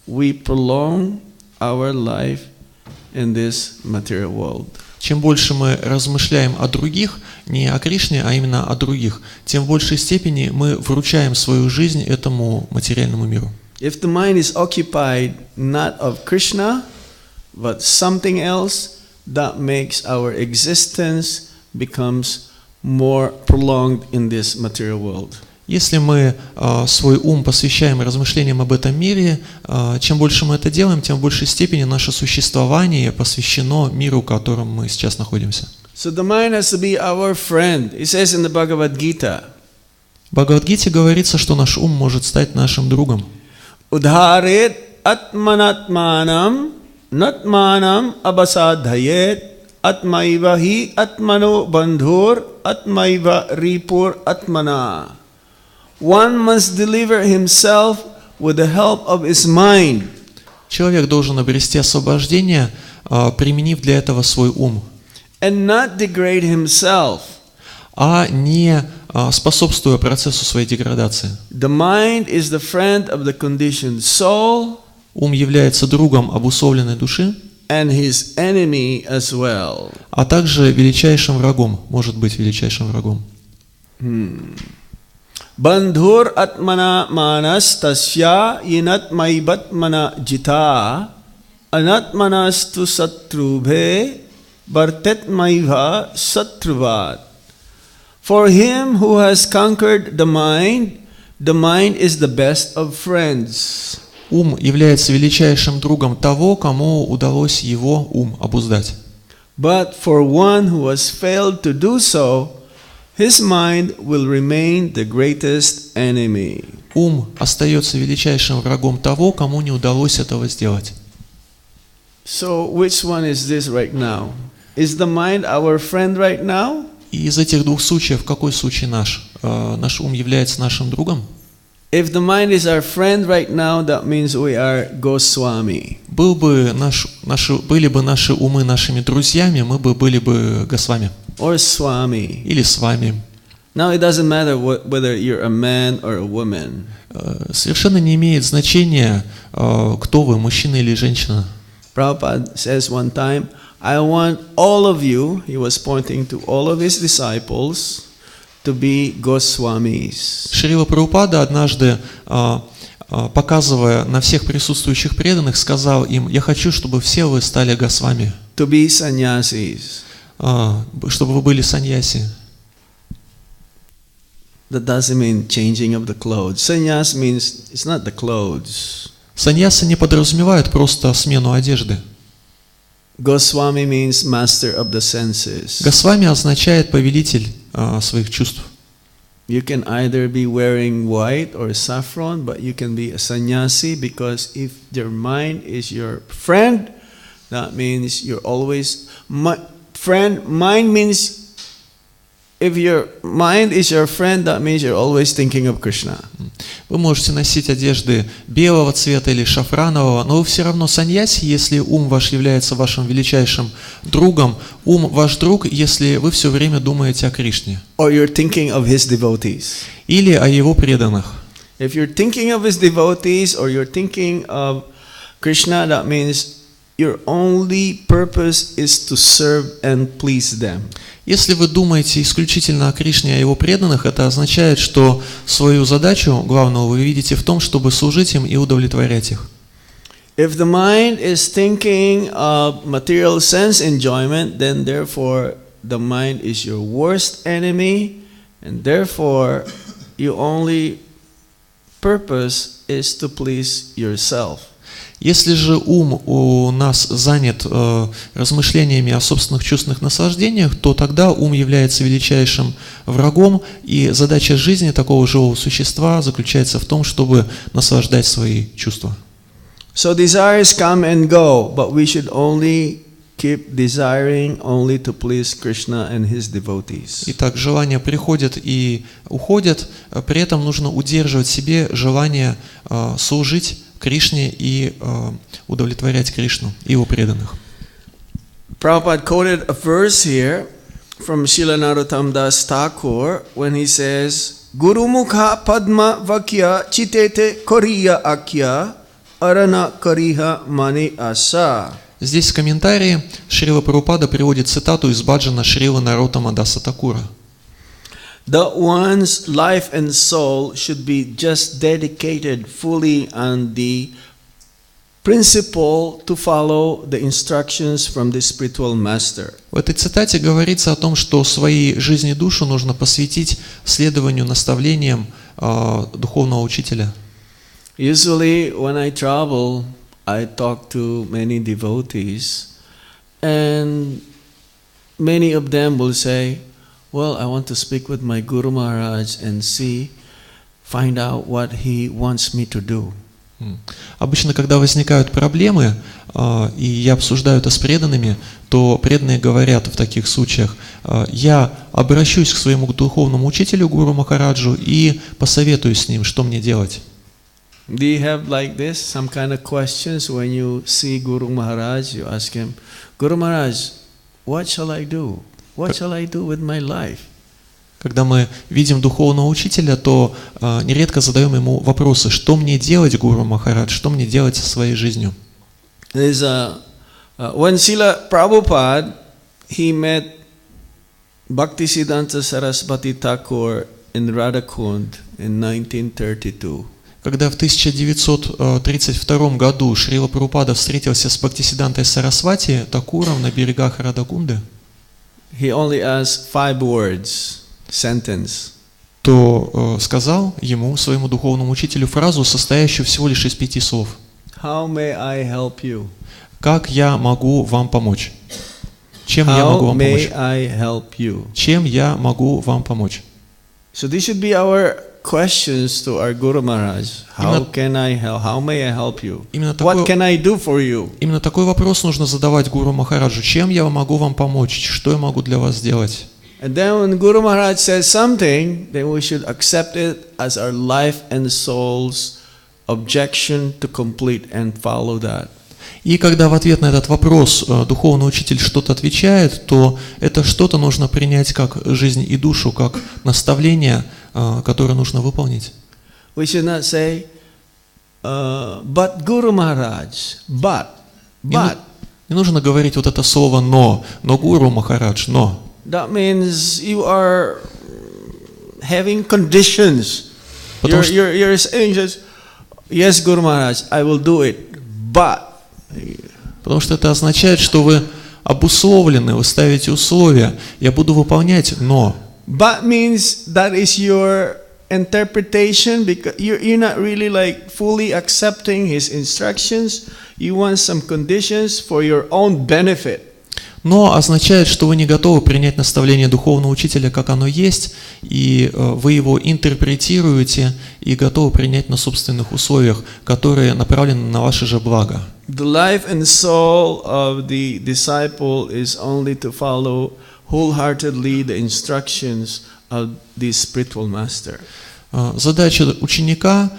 we prolong our life in this material world. Чем больше мы размышляем о других, не о Кришне, а именно о других, тем в большей степени мы вручаем свою жизнь этому материальному миру. If the mind is occupied not of Krishna, but something else, that makes our existence becomes more prolonged in this material world. Если мы свой ум посвящаем размышлениям об этом мире, чем больше мы это делаем, тем в большей степени наше существование посвящено миру, в котором мы сейчас находимся. So the mind has to be our friend. It says in the Bhagavad Gita. В Бхагавад-гите говорится, что наш ум может стать нашим другом. Udharet atmanatmanam natmanam abasadhayet atmaiva hi atmano bandhur atmaiva ripur atmana. One must deliver himself with the help of his mind. Человек должен обрести освобождение, применив для этого свой ум, And not degrade himself. а не способствуя процессу своей деградации. The mind is the friend of the conditioned soul. Ум является другом обусловленной души, And his enemy as well. а также величайшим врагом, может быть величайшим врагом. Bandhur atmana manas tasya yinat maibatmana jita anatmanastu satrubhe bartet maiva satruvat. For him who has conquered the mind is the best of friends. Ум является величайшим другом того, кому удалось его ум обуздать. But for one who has failed to do so, his mind will remain the greatest enemy. Ум остается величайшим врагом того, кому не удалось этого сделать. So which one is this right now? Is the mind our friend right now? И из этих двух случаев какой случай наш? Наш ум является нашим другом? If the mind is our friend right now, that means we are Goswami. Были бы наши умы нашими друзьями, мы бы были бы Госвами. Or Swami. Или Свами. Now it doesn't matter whether you're a man or a woman. Совершенно не имеет значения, кто вы, мужчина или женщина. Prabhupada says one time, I want all of you, he was pointing to all of his disciples, to be Goswamis. Шрила Прабхупада однажды, показывая на всех присутствующих преданных, сказал им: я хочу, чтобы все вы стали Госвами. To be sannyasis. Чтобы вы были саньяси. That doesn't mean changing of the clothes. Sannyas means it's not the clothes. Саньясы не подразумевают просто смену одежды. Goswami means master of the senses. Госвами означает повелитель своих чувств. You can either be wearing white or saffron, but you can be a sannyasi, because if your mind is your friend, that means you're always friend. Mind means if your mind is your friend, that means you're always thinking of Krishna. Вы можете носить одежды белого цвета или шафранового, но вы все равно саньяси, если ум ваш является вашим величайшим другом. Ум ваш друг, если вы все время думаете о Кришне. Or you're thinking of his devotees. Или о его преданных. If you're thinking of his devotees or you're thinking of Krishna, that means your only purpose is to serve and please them. Если вы думаете исключительно о Кришне и о его преданных, это означает, что свою задачу главную вы видите в том, чтобы служить им и удовлетворять их. If the mind is thinking of material sense enjoyment, then therefore the mind is your worst enemy, and therefore your only purpose is to please yourself. Если же ум у нас занят размышлениями о собственных чувственных наслаждениях, то тогда ум является величайшим врагом, и задача жизни такого живого существа заключается в том, чтобы наслаждать свои чувства. So desires come and go, but we should only keep desiring only to please Krishna and his devotees. Итак, желания приходят и уходят, при этом нужно удерживать в себе желание служить Кришне и удовлетворять Кришну и его преданных. Prabhupada quoted a verse here from Srila Narottam Das Thakur when he says, Guru Mukha Padma Vakya Chitete Koriya Akya Arana Kariha Mani Asa. Здесь в комментарии Шрила Прабхупада приводит цитату из баджана Шрилы Нароттама Даса Такура. That one's life and soul should be just dedicated fully on the principle to follow the instructions from the spiritual master. В этой цитате говорится о том, что своей жизни душу нужно посвятить следованию наставлениям духовного учителя. Usually when I travel, I talk to many devotees, and many of them will say, well, I want to speak with my Guru Maharaj and find out what he wants me to do. Обычно, когда возникают проблемы, и я обсуждаю это с преданными, то преданные говорят в таких случаях: я обращусь к своему духовному учителю Гуру Махараджу и посоветуюсь с ним, что мне делать. Do you have like this, some kind of questions when you see Guru Maharaj? You ask him, Guru Maharaj, what shall I do? What shall I do with my life? Когда мы видим духовного учителя, то нередко задаем ему вопросы: что мне делать, Гуру Махарадж, что мне делать со своей жизнью? There's when Srila Prabhupada, he met Bhaktisiddhanta Saraswati Thakur in Radhakund in 1932. Когда в 1932 году Шрила Прабхупада встретился с Бхактисиддхантой Сарасвати Такуром на берегах Радхакунды, he only asked 5 words, sentence. То сказал ему, своему духовному учителю, фразу, состоящую всего лишь из 5 слов. How may I help you? Как я могу вам помочь? Чем я могу вам помочь? How may I help you? Чем я могу вам помочь? So this should be our questions to our Guru Maharaj. How can I help? How may I help you? What can I do for you? Именно такой вопрос нужно задавать Гуру Махараджу. Чем я могу вам помочь? Что я могу для вас сделать? And then when Guru Maharaj says something, then we should accept it as our life and soul's objection to complete and follow that. И когда в ответ на этот вопрос духовный учитель что-то отвечает, то это что-то нужно принять как жизнь и душу, как наставление, которое нужно выполнить. We should not say, but Guru Maharaj, but. Не нужно говорить вот это слово но Гуру Махарадж, но. That means you are having conditions. You're saying just, yes, Guru Maharaj, I will do it, but. Потому что это означает, что вы обусловлены, вы ставите условия. Я буду выполнять, но. But means that is your interpretation, because you're not really like fully accepting his instructions. You want some conditions for your own benefit. Но означает, что вы не готовы принять наставление духовного учителя, как оно есть, и вы его интерпретируете и готовы принять на собственных условиях, которые направлены на ваше же благо. The life and soul of the disciple is only to follow wholeheartedly the instructions of the spiritual master. Задача ученика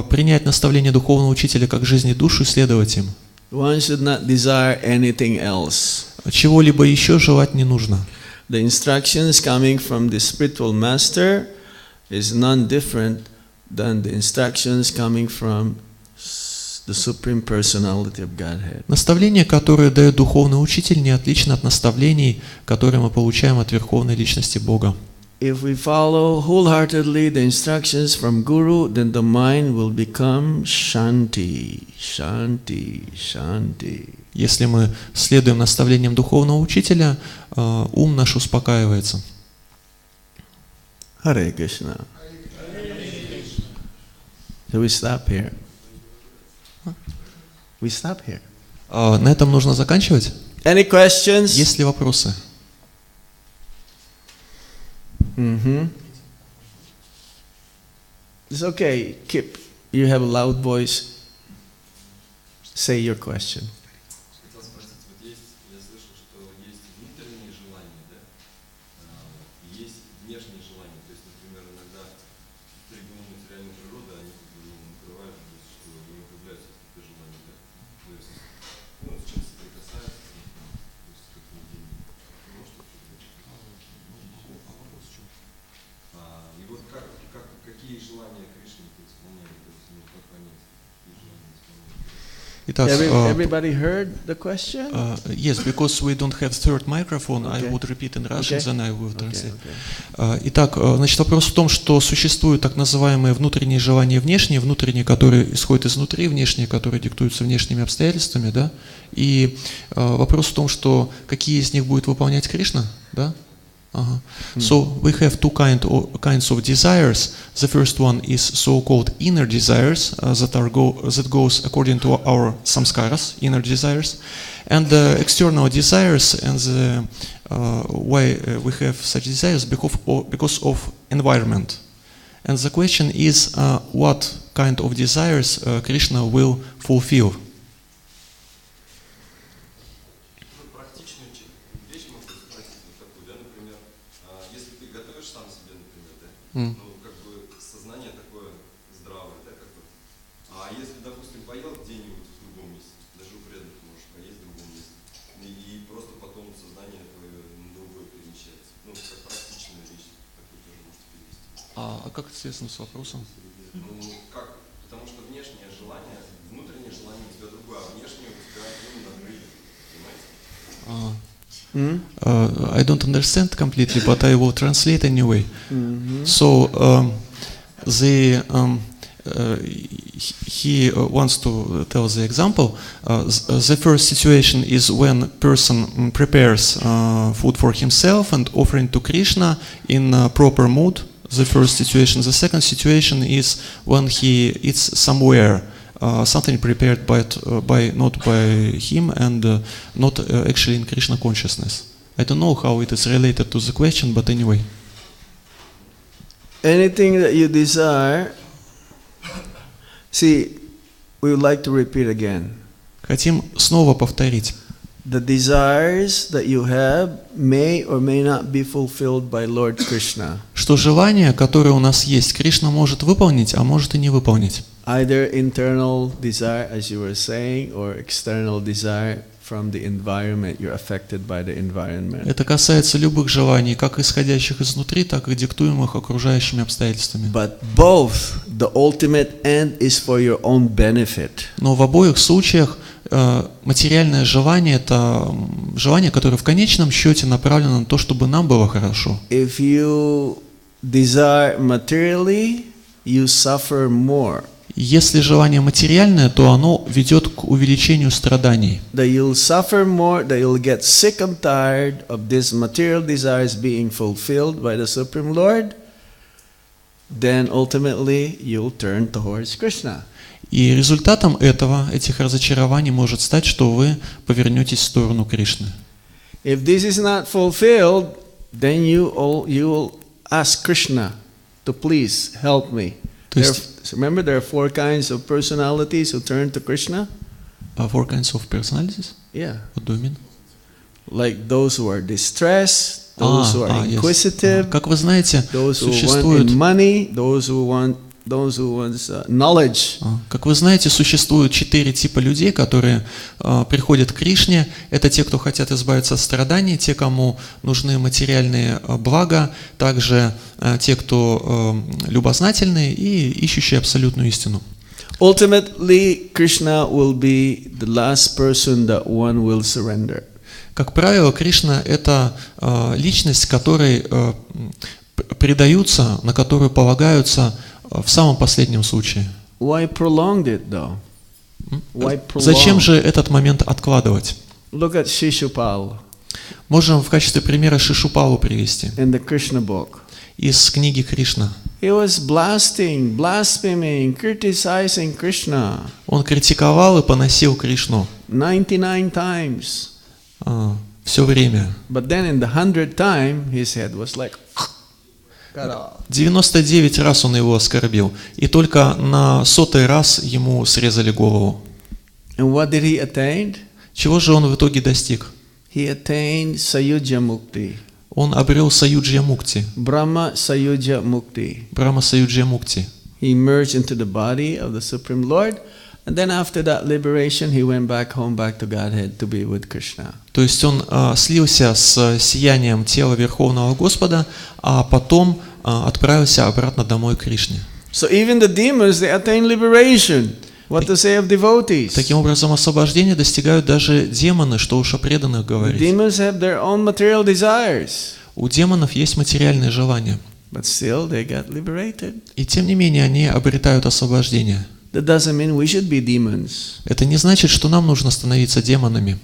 принять наставление духовного учителя как жизнь и душу и следовать им. One should not desire anything else. Чего-либо еще желать не нужно. The instructions coming from the spiritual master is none different than the instructions coming from the Supreme Personality of Godhead. Наставление, которое дает духовный учитель, не отлично от наставлений, которые мы получаем от Верховной Личности Бога. If we follow wholeheartedly the instructions from Guru, then the mind will become shanti, shanti, shanti. Если мы следуем наставлениям духовного учителя, ум наш успокаивается. Hare Krishna. So we stop here. We stop here. На этом нужно заканчивать. Any questions? Есть ли вопросы? It's okay. Keep. You have a loud voice. Say your question. Хотел спросить, вот есть, я слышал, что есть внутренние желания, да? Есть внешние желания. То есть, например, иногда тригуны материальной природы, они накрывают, то есть, что не появляются какие-то желания, да? То есть, с чем соприкасаются, то есть, как поведение. Может быть, и вот какие желания Кришны исполняют, то есть, как понять, какие желания исполняют. Итак, Everybody heard the question? Yes, because we don't have third microphone, I would repeat in Russian, then I will translate. Итак, значит, вопрос в том, что существуют так называемые внутренние желания и внешние, внутренние, которые исходят изнутри, внешние, которые диктуются внешними обстоятельствами, да? И вопрос в том, что какие из них будет выполнять Кришна, да? So we have two kinds of desires. The first one is so-called inner desires that goes according to our samskaras, inner desires, and the external desires. And the why we have such desires because of environment. And the question is, what kind of desires Krishna will fulfill? Ну, как бы сознание такое здравое, да, как бы. А если, допустим, поел где-нибудь в другом месте, даже у преданных можешь поесть в другом месте, и просто потом сознание твое на другое перемещается. Ну, как практичная вещь, такую тоже можете перевести. А как это связано с вопросом? Ну, как? Потому что внешнее желание, внутреннее желание у тебя другое, а внешнее у тебя именно крылья, понимаете? I don't understand completely, but I will translate anyway. So he wants to tell the example. The first situation is when a person prepares food for himself and offering to Krishna in a proper mood. The first situation. The second situation is when he eats somewhere. Something prepared not by him and not actually in Krishna consciousness. I don't know how it is related to the question, but anyway. anything that you desire, see, we would like to repeat again. Хотим снова повторить. The desires that you have may or may not be fulfilled by Lord Krishna. Что желание, которое у нас есть, Кришна может выполнить, а может и не выполнить. Either internal desire, as you were saying, or external desire from the environment. You're affected by the environment. Это касается любых желаний, как исходящих изнутри, так и диктуемых окружающими обстоятельствами. But both, the ultimate end is for your own benefit. Но в обоих случаях материальное желание – это желание, которое в конечном счете направлено на то, чтобы нам было хорошо. If you desire materially, you suffer more. Если желание материальное, то оно ведет к увеличению страданий. That you'll suffer more, that you'll get sick and tired of these material desires being fulfilled by the Supreme Lord, then ultimately you'll turn towards Krishna. И результатом этих разочарований может стать, что вы повернетесь в сторону Кришны. If this is not fulfilled, then you will ask Krishna to please help me. Remember, there are 4 kinds of personalities who turn to Krishna. 4 kinds of personalities? Yeah. What do you mean? Like those who are distressed, those who are inquisitive, как вы знаете, those who want money, those who want knowledge. Как вы знаете, существуют 4 типа людей, которые приходят к Кришне. Это те, кто хотят избавиться от страданий, те, кому нужны материальные блага, также те, кто любознательные и ищущие абсолютную истину. Ultimately, Krishna will be the last person that one will surrender. Как правило, Кришна – это личность, которой предаются, на которую полагаются в самом последнем случае. Why prolonged it, though? Why prolong? Зачем же этот момент откладывать? Look at Shishupal. Можем в качестве примера Шишупалу привести. In the Krishna book. Из книги Кришна. He was blaspheming, criticizing Krishna. Он критиковал и поносил Кришну. 99 times. Все время. But then in the 100th time, his head was like 99 раз он его оскорбил, и только на 100-й раз ему срезали голову. And what did he attain? Чего же он в итоге достиг? He attained Sayujya Mukti. Он обрел Саюджья Мукти. Brahma Sayujya Mukti. Брахма Саюджья Мукти. He merged into the body of the Supreme Lord, and then after that liberation, he went back home, back to Godhead, to be with Krishna. То есть он слился с сиянием тела Верховного Господа, а потом отправился обратно домой к Кришне. So even the demons, they attain liberation. What to say of devotees? Таким образом, освобождение достигают даже демоны, что уж о преданных говорить. Demons have their own material desires. У демонов есть материальные желания. But still, they got liberated. И тем не менее, они обретают освобождение. That doesn't mean we should be demons. Это не значит, что нам нужно становиться демонами.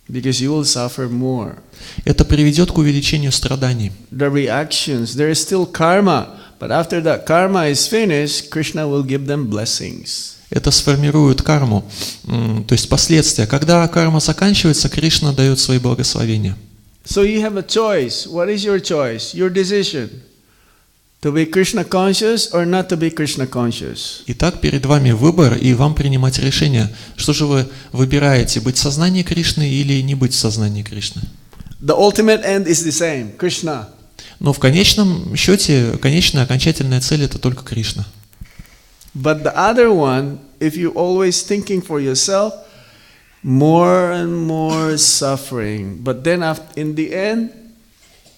Because you will suffer more. Это приведет к увеличению страданий. The reactions, there is still karma, but after that karma is finished, Krishna will give them blessings. Это сформирует карму, то есть последствия. Когда карма заканчивается, Кришна дает свои благословения. So you have a choice. What is your choice? Your decision. To be Krishna conscious or not to be Krishna conscious? Итак, перед вами выбор, и вам принимать решение. Что же вы выбираете, быть в сознании Кришны или не быть в сознании Кришны? The ultimate end is the same, Krishna. Но в конечном счете, конечная, окончательная цель – это только Кришна. But the other one, if you always thinking for yourself, more and more suffering. But then in the end,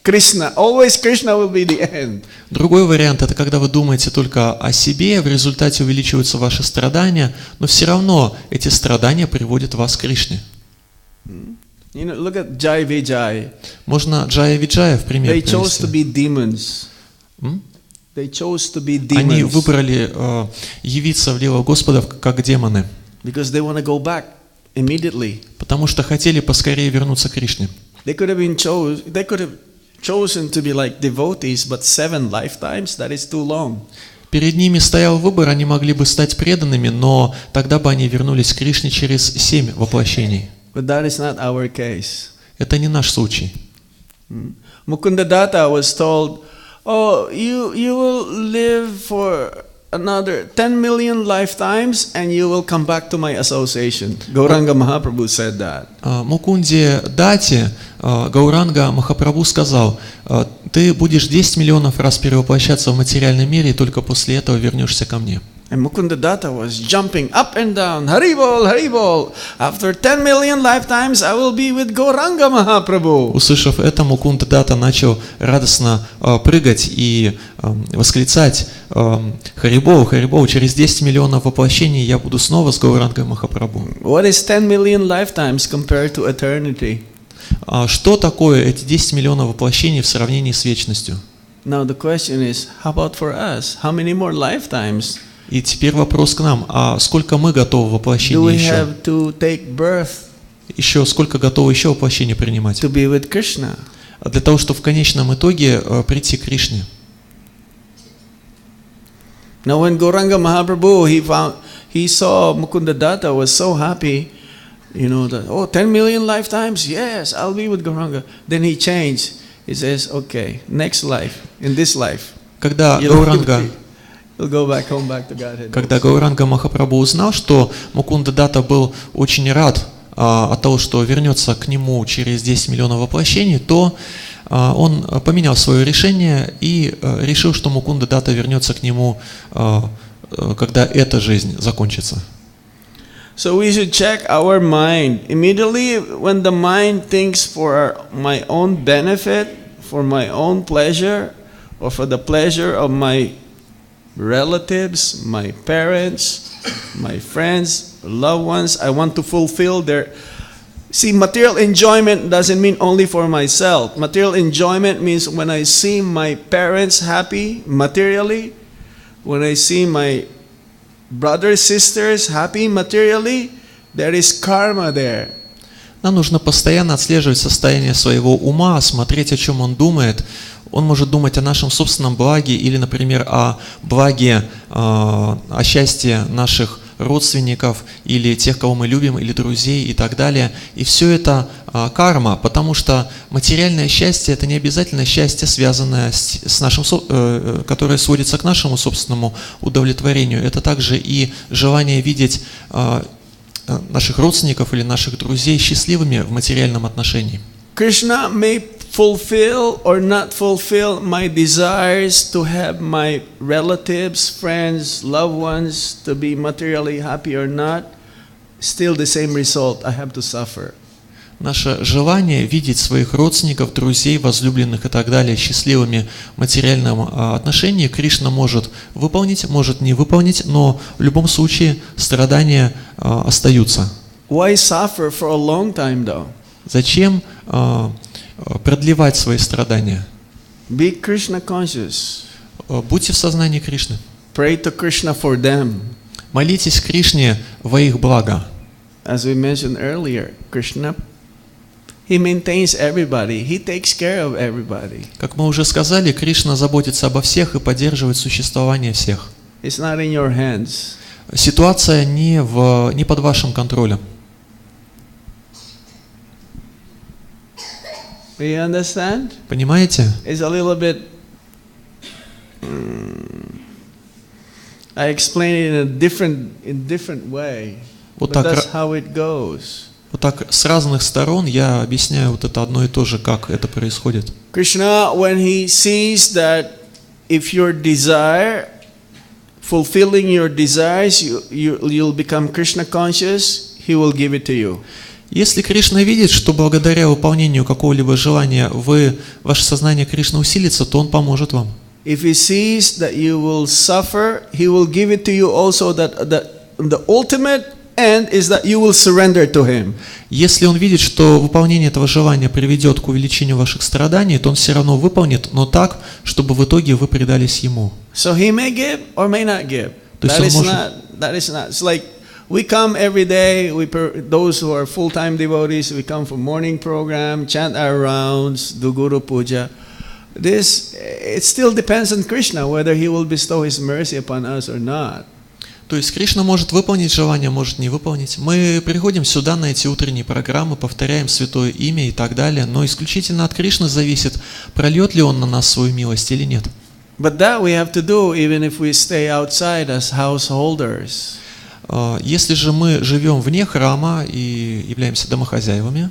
Krishna, always Krishna will be the end. Другой вариант – это когда вы думаете только о себе, в результате увеличиваются ваши страдания, но все равно эти страдания приводят вас к Кришне. You know, look at Jai Vijay. Можно Джая Виджая в пример They chose to привести. be demons. They chose to be demons. Они выбрали явиться в лилу Господа как демоны, Because they want to go back immediately. потому что хотели поскорее вернуться к Кришне. They could have chosen to be like devotees, but 7 lifetimes, that is too long. Перед ними стоял выбор, они могли бы стать преданными, но тогда бы они вернулись к Кришне через 7 воплощений. But that is not our case. Это не наш случай. Mukundadatta was told, oh, you will live for another 10 million lifetimes and you will come back to my association. Gauranga Mahaprabhu said that. Мукунде Дати Гауранга Махапрабху сказал: ты будешь 10 миллионов раз перевоплощаться в материальном мире, и только после этого вернешься ко мне. And Mukunda Datta was jumping up and down. Haribol, Haribol. After 10 million lifetimes, I will be with Gauranga Mahaprabhu. Услышав это, Мукунда Датта начал радостно прыгать и восклицать: Харибол, Харибол, через 10 миллионов воплощений я буду снова с Гаурангой Махапрабху. What is 10 million lifetimes compared to eternity? Что такое эти 10 миллионов воплощений в сравнении с вечностью? Now the question is, how about for us? How many more lifetimes? И теперь вопрос к нам: а сколько мы готовы воплощений Do we еще? have to take birth Еще сколько готовы еще воплощений принимать? to be with Krishna? Для того, чтобы в конечном итоге прийти к Кришне. Now when Gauranga Mahaprabhu, he saw Mukunda Datta was so happy, you know, that, oh, 10 million lifetimes, yes, I'll be with Gauranga. Then he changed. He says, okay, next life, in this life, Когда he'll go back home, back to Godhead. Когда Гауранга Махапрабху узнал, что Мукунда Датта был очень рад от того, что вернется к нему через 10 миллионов воплощений, то он поменял свое решение и решил, что Мукунда Датта вернется к нему, когда эта жизнь закончится. So we should check our mind. Immediately when the mind thinks for my own benefit, for my own pleasure, or for the pleasure of my relatives, my parents, my friends, loved ones, I want to fulfill their... See, material enjoyment doesn't mean only for myself. Material enjoyment means when I see my parents happy materially, when I see my brothers, sisters happy materially, there is karma there. Нам нужно постоянно отслеживать состояние своего ума, смотреть, о чем он думает. Он может думать о нашем собственном благе или, например, о благе, о счастье наших родственников или тех, кого мы любим, или друзей и так далее. И все это карма, потому что материальное счастье – это не обязательно счастье, связанное с нашим, которое сводится к нашему собственному удовлетворению. Это также и желание видеть наших родственников или наших друзей счастливыми в материальном отношении. Krishna may fulfill or not fulfill my desires to have my relatives, friends, loved ones to be materially happy or not, still the same result. I have to suffer. Наше желание видеть своих родственников, друзей, возлюбленных и так далее счастливыми в материальном отношении Кришна может выполнить, может не выполнить, но в любом случае страдания остаются. Why suffer for a long time though? Зачем продлевать свои страдания? Be Krishna conscious. Будьте в сознании Кришны. Pray to Krishna for them. Молитесь Кришне во их благо. As we mentioned earlier, Krishna, He maintains everybody. He takes care of everybody. Как мы уже сказали, Кришна заботится обо всех и поддерживает существование всех. It's not in your hands. Ситуация не под вашим контролем. Do you understand? Понимаете? It's a little bit. I explain it in different way. Вот But так, that's how it goes. вот так с разных сторон я объясняю вот это одно и то же, как это происходит. Krishna, when he sees that if your desire, fulfilling your desires, you'll become Krishna conscious, he will give it to you. Если Кришна видит, что благодаря выполнению какого-либо желания ваше сознание Кришны усилится, то Он поможет вам. If he sees that you will suffer, he will give it to you also that the ultimate end is that you will surrender to him. Если Он видит, что выполнение этого желания приведет к увеличению ваших страданий, то Он все равно выполнит, но так, чтобы в итоге вы предались Ему. So he may give or may not give. То есть Он может... That is not. It's like we come every day. Those who are full-time devotees, we come for morning program, chant our rounds, do Guru Puja. It still depends on Krishna whether he will bestow his mercy upon us or not. То есть Кришна может выполнить желание, может не выполнить. Мы приходим сюда на эти утренние программы, повторяем святое имя и так далее, но исключительно от Кришны зависит, прольет ли Он на нас свою милость или нет. But that we have to do even if we stay outside as householders. Если же мы живем вне храма и являемся домохозяевами,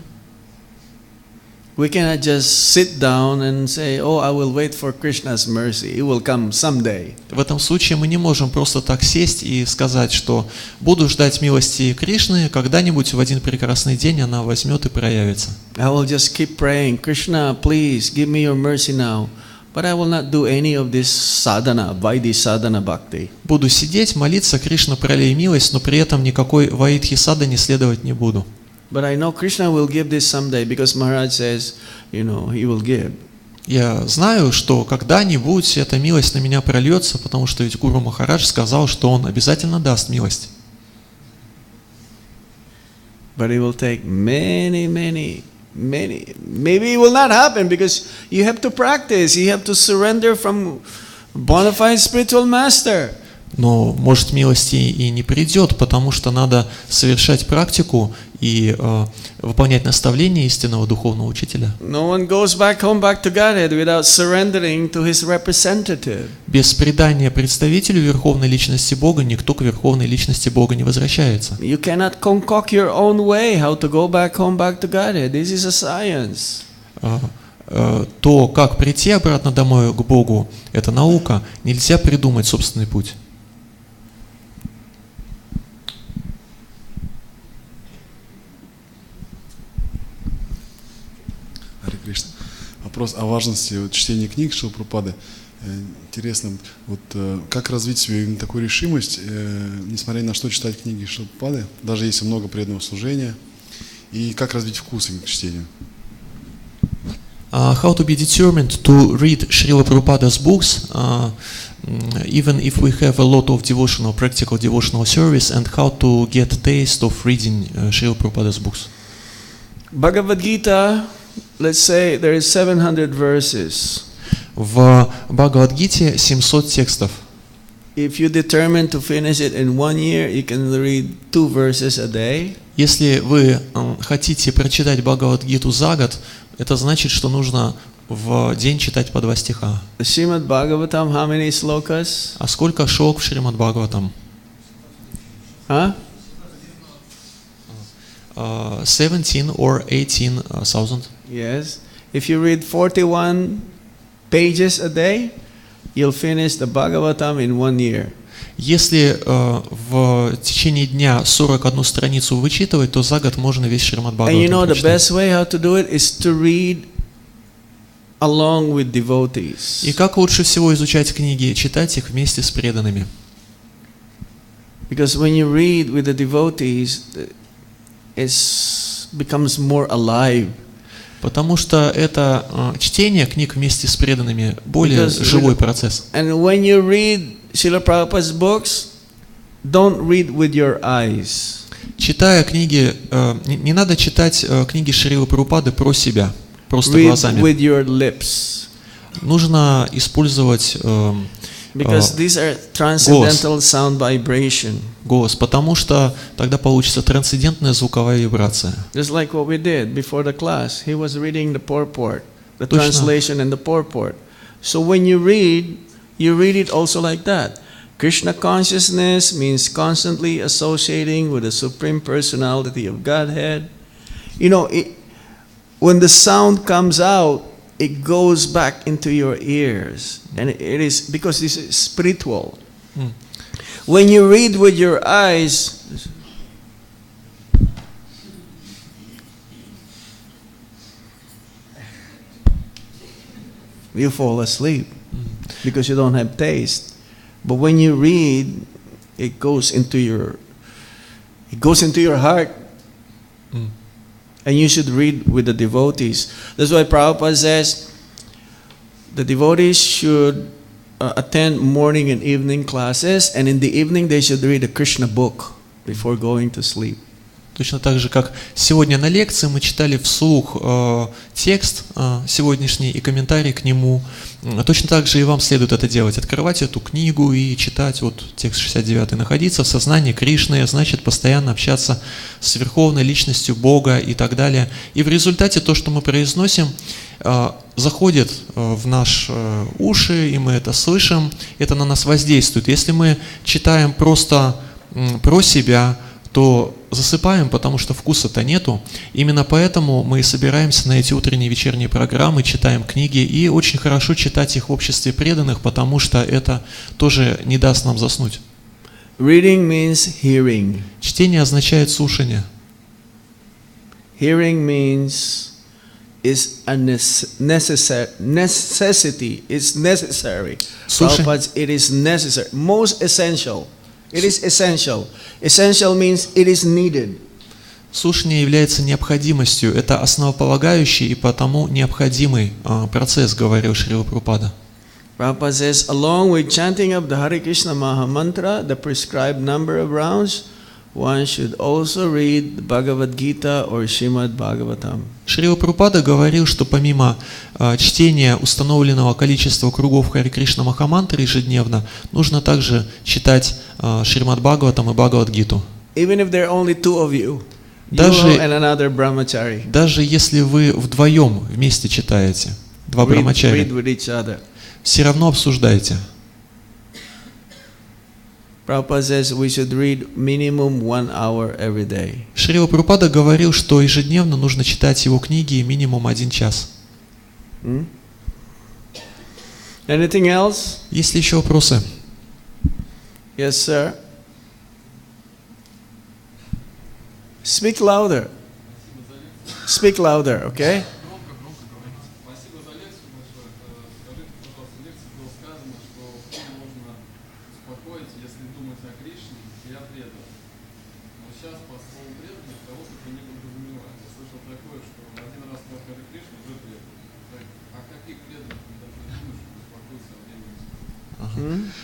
We cannot just sit down and say, "Oh, I will wait for Krishna's mercy. It will come someday." в этом случае мы не можем просто так сесть и сказать, что буду ждать милости Кришны, когда-нибудь в один прекрасный день она возьмет и проявится. I will just keep praying, Krishna, please give me your mercy now. But I will not do any of this sadhana, Vaidhi sadhana bhakti. Буду сидеть, молиться, Кришна, пролей милость, но при этом никакой ваидхи садхане следовать не буду. But I know Krishna will give this someday because Maharaj says, he will give. Я знаю, что когда-нибудь эта милость на меня прольется, потому что ведь Гуру Махарадж сказал, что он обязательно даст милость. But it will take many. Maybe it will not happen because you have to practice. You have to surrender from bona fide spiritual master. Но, может, милости и не придет, потому что надо совершать практику и выполнять наставления истинного духовного учителя. No one goes back to Godhead without surrendering to his representative. Без предания представителю Верховной Личности Бога никто к Верховной Личности Бога не возвращается. You cannot concoct your own way how to go back to Godhead. This is a science. То, как прийти обратно домой к Богу, это наука. Нельзя придумать собственный путь. Вопрос о важности чтения книг Шрилы Прабхупады. Интересно, как развить свою такую решимость, несмотря ни на что, читать книги Шрилы Прабхупады, даже если много преданного служения, и как развить вкус к чтению? How to be determined to read Srila Prabhupada's books, even if we have a lot of practical devotional service, and how to get a taste of reading Srila Prabhupada's books. Bhagavad Gita, let's say there is 700 verses. В Бхагавад-гите 700 текстов. If you determine to finish it in 1 year, you can read 2 verses a day. Если вы хотите прочитать Бхагавад-гиту за год, это значит, что нужно в день читать по 2 стиха. Srimad Bhagavatam, how many slokas? А сколько шлок в Шримад Бхагаватам? 17 or 18,000. Yes. If you read 41 pages a day, you'll finish the Bhagavatam in 1 year. Если в течение дня 41 страницу вычитывать, то за год можно весь Шримад And you know Бхагаватам the прочитать. best way how to do it is to read along with devotees. И как лучше всего изучать книги? Читать их вместе с преданными. Because when you read with the devotees, it becomes more alive. Потому что это чтение книг вместе с преданными более живой процесс. And when you read Srila Prabhupada's books, don't read with your eyes. Читая книги, не надо читать книги Шрилы Прабхупады про себя, просто Read глазами. with your lips. Нужно использовать Because these are transcendental sound vibration. голос, потому что тогда получится трансцендентная звуковая вибрация. Just like what we did before the class. He was reading the purport, the Точно. translation and the purport. So when you read it also like that. Krishna consciousness means constantly associating with the Supreme Personality of Godhead. When the sound comes out, it goes back into your ears. And it is because this is spiritual. When you read with your eyes, you fall asleep because you don't have taste. But when you read, it goes into your heart. And you should read with the devotees. That's why Prabhupada says the devotees should attend morning and evening classes, and in the evening they should read a Krishna book before going to sleep. Точно так же, как сегодня на лекции мы читали вслух текст сегодняшний и комментарий к нему, Точно так же и вам следует это делать. Открывать эту книгу и читать вот текст 69. Находиться в сознании Кришны значит постоянно общаться с верховной личностью Бога и так далее. И в результате то, что мы произносим, заходит в наши уши, и мы это слышим, это на нас воздействует. Если мы читаем просто про себя, то засыпаем, потому что вкуса-то нету. Именно поэтому мы собираемся на эти утренние и вечерние программы, читаем книги, и очень хорошо читать их в обществе преданных, потому что это тоже не даст нам заснуть. Reading means hearing. Чтение означает слушание. Hearing means is a necessity. It's necessary. Prabhupada, it is necessary. Most essential. It is essential. Essential means it is needed. Слушание является необходимостью. Это основополагающий и потому необходимый процесс, говорил Шрила Прабхупада. Prabhupada says, along with chanting of the Hare Krishna Maha Mantra, the prescribed number of rounds, one should also read the Bhagavad Gita or Srimad Bhagavatam. Шрила Прабхупада говорил, что помимо чтения установленного количества кругов Харе Кришна Махамантры ежедневно, нужно также читать Шримад Бхагаватам и Бхагавад-гиту. Even if there are only two of you, you and another brahmachari. Даже если вы вдвоем вместе читаете, два брамачари, read with each other. все равно обсуждайте. Prabhupada says we should read minimum 1 hour every day. Шрила Прабхупада говорил, что ежедневно нужно читать его книги минимум 1 час. Anything else? Есть ли еще вопросы? Yes, sir. Speak louder. Speak louder, okay?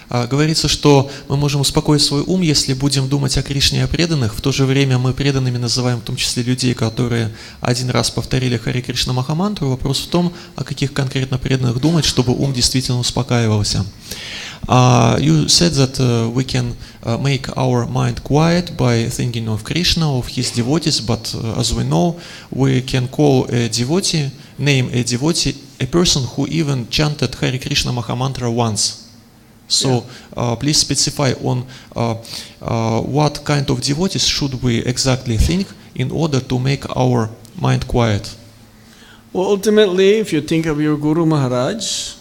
Говорится, что мы можем успокоить свой ум, если будем думать о Кришне и о преданных. В то же время мы преданными называем в том числе людей, которые один раз повторили Харе Кришна Махамантру. Вопрос в том, о каких конкретно преданных думать, чтобы ум действительно успокаивался. You said that we can make our mind quiet by thinking of Krishna, of his devotees, but as we know, we can call a devotee, name a devotee, a person who even chanted Hare Krishna Mahamantra once. So please specify on what kind of devotees should we exactly think in order to make our mind quiet. Well, ultimately, if you think of your Guru Maharaj,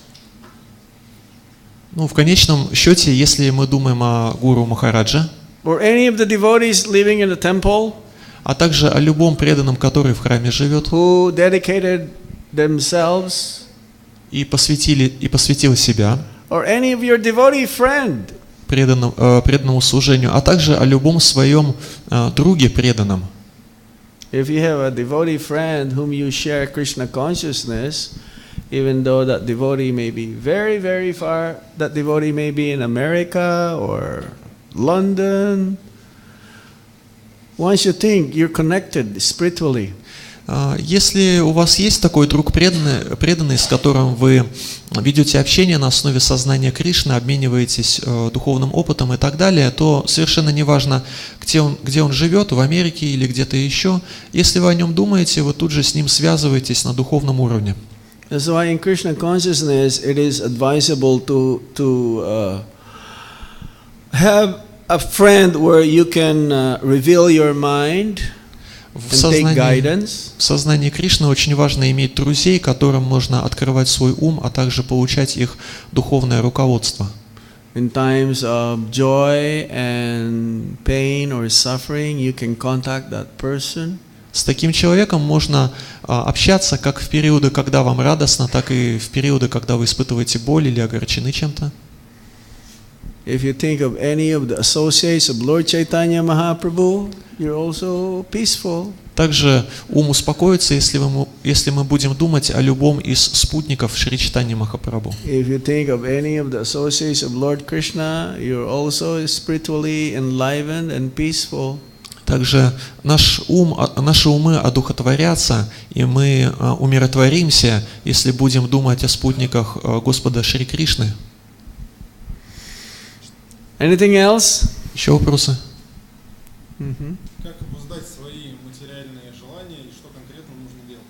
в конечном счете, если мы думаем о Гуру Махараджа, or any of the devotees living in the temple, а также о любом преданном, который в храме живет, who dedicated themselves, и посвятил себя, or any of your devotee friend, преданному служению, а также о любом своем друге преданном. If you have a devotee friend whom you share Krishna consciousness, even though that devotee may be very, very far, that devotee may be in America or London, once you think you're connected spiritually. Если у вас есть такой друг преданный, с которым вы ведете общение на основе сознания Кришны, обмениваетесь духовным опытом и так далее, то совершенно неважно, где он живет, в Америке или где-то еще, если вы о нем думаете, вы тут же с ним связываетесь на духовном уровне. That's why in Krishna consciousness it is advisable to have a friend where you can reveal your mind. В сознании Кришны очень важно иметь друзей, которым можно открывать свой ум, а также получать их духовное руководство. In times of joy and pain or suffering, you can contact that person. С таким человеком можно общаться как в периоды, когда вам радостно, так и в периоды, когда вы испытываете боль или огорчены чем-то. If you think of any of the associates of Lord Chaitanya Mahaprabhu, you're also peaceful. Также ум успокоится, если мы будем думать о любом из спутников Шри Чайтаньи Махапрабху. If you think of any of the associates of Lord Krishna, you're also spiritually enlivened and peaceful. Также наши умы одухотворятся, и мы умиротворимся, если будем думать о спутниках Господа Шри Кришны. Anything else? Еще вопросы? Как обуздать свои материальные желания и что конкретно нужно делать?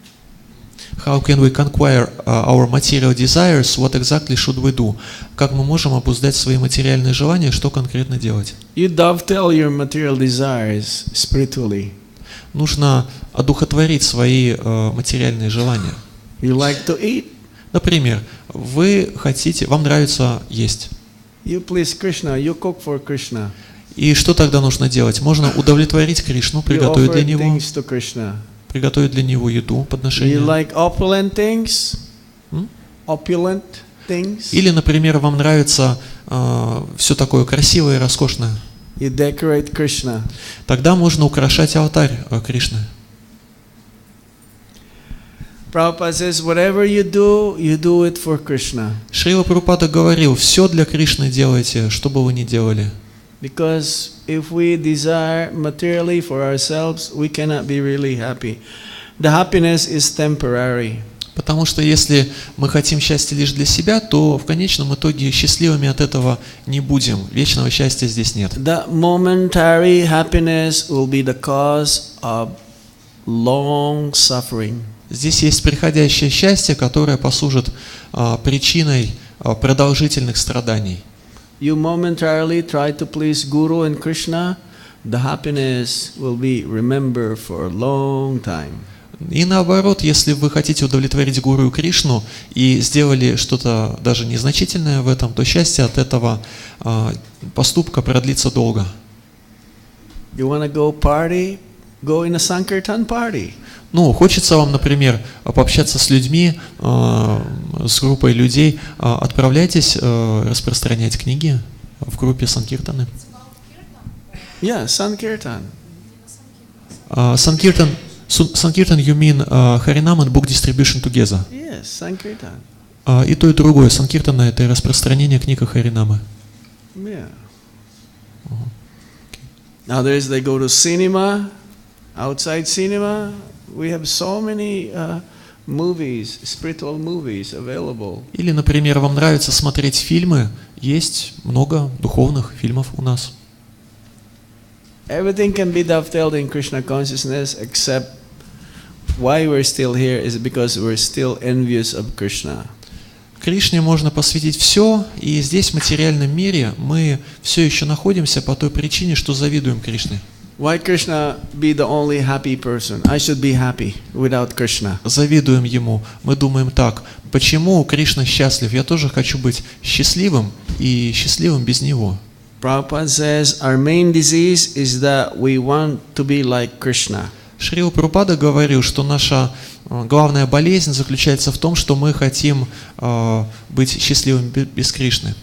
How can we conquer our material desires? What exactly should we do? Как мы можем обуздать свои материальные желания? Что конкретно делать? You dovetail your material desires spiritually. Нужно одухотворить свои материальные желания. You like to eat? Например, вам нравится есть. You please Krishna, you cook for Krishna. И что тогда нужно делать? Можно удовлетворить Кришну, You приготовить для offer Него, things to Krishna. приготовить для Него еду, You подношение. like opulent things? М? Opulent things? Или, например, вам нравится все такое красивое и роскошное. You decorate Krishna. Тогда можно украшать алтарь Кришны. Prabhupada says, whatever you do it for Krishna. Шрила Прабхупада говорил, все для Кришны делайте, что бы вы ни делали. Because if we desire materially for ourselves, we cannot be really happy. The happiness is temporary. Потому что если мы хотим счастья лишь для себя, то в конечном итоге счастливыми от этого не будем. Вечного счастья здесь нет. The momentary happiness will be the cause of long suffering. Здесь есть приходящее счастье, которое послужит причиной продолжительных страданий. You momentarily try to please Guru and Krishna, the happiness will be remembered for a long time. И наоборот, если вы хотите удовлетворить Гуру и Кришну и сделали что-то даже незначительное в этом, то счастье от этого поступка продлится долго. You want to go party? Go in a Sankirtan party. Ну, хочется вам, например, пообщаться с людьми, с группой людей, отправляйтесь распространять книги в группе Санкиртаны. Yeah, Sankirtan. Sankirtan, you mean Harinam and book distribution together. Yes, Sankirtan. И то, и другое. Санкиртана – это распространение книг Харинамы. Yeah. Others, they go to cinema. Outside cinema, we have so many movies, spiritual movies available. Или, например, вам нравится смотреть фильмы, есть много духовных фильмов у нас. Everything can be dovetailed in Krishna consciousness, except why we're still here is because we're still envious of Krishna. Кришне можно посвятить все, и здесь, в материальном мире, мы все еще находимся по той причине, что завидуем Кришне. Why Krishna be the only happy person? I should be happy without Krishna. Завидуем Ему. Мы думаем так, почему Кришна счастлив? Я тоже хочу быть счастливым, и счастливым без Него. Prabhupada says our main disease is that we want to be like Krishna. Шрила Прабхупада говорил, что наша главная болезнь заключается в том, что мы хотим быть счастливым без Кришны.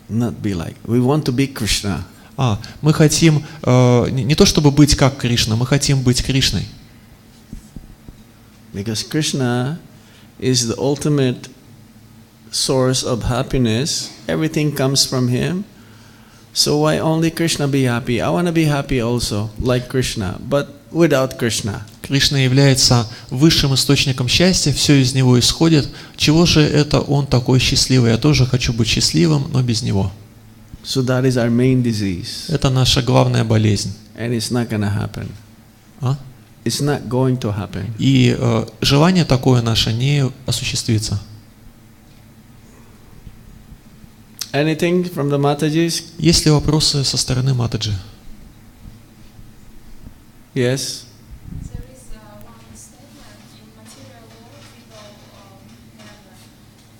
Not be like. We want to be Krishna. Мы хотим не то чтобы быть как Кришна, мы хотим быть Кришной. Because Krishna is the ultimate source of happiness. Everything comes from Him. So why only Krishna be happy? I want to be happy also, like Krishna, but without Krishna. Кришна является высшим источником счастья, все из Него исходит. Чего же это Он такой счастливый? Я тоже хочу быть счастливым, но без Него. So that is our main disease. Это наша главная болезнь. And it's not going to happen. It's not going to happen. И желание такое наше не осуществится. Anything from the Matajis? Есть ли вопросы со стороны Матаджи? Yes. There is one statement in material world people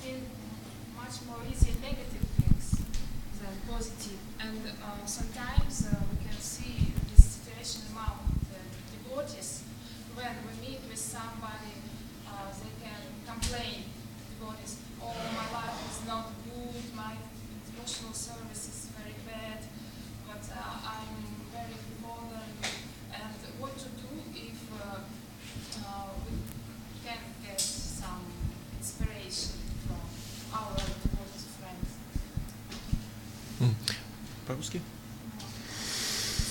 feel much more easy negative things than positive, and sometimes we can see this situation among the devotees. When we meet with somebody, they can complain. Devotees, oh, my life is not good, my devotional service is very bad, but I'm very bothered. And what to do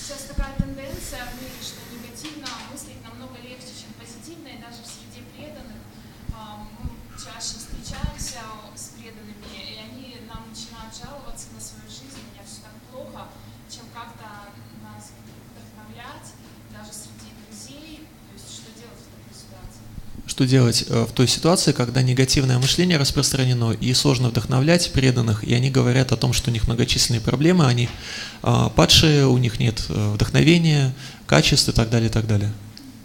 Сейчас такая тенденция в мире, что негативно мыслить намного легче, чем позитивно, и даже в среде преданных мы чаще встречаемся с преданными, и они нам начинают жаловаться на свою жизнь, у меня все так плохо, чем как-то нас вдохновлять, даже среди друзей. То есть что делать в такой ситуации? Что делать в той ситуации, когда негативное мышление распространено и сложно вдохновлять преданных, и они говорят о том, что у них многочисленные проблемы, они падшие, у них нет вдохновения, качеств и так далее, и так далее.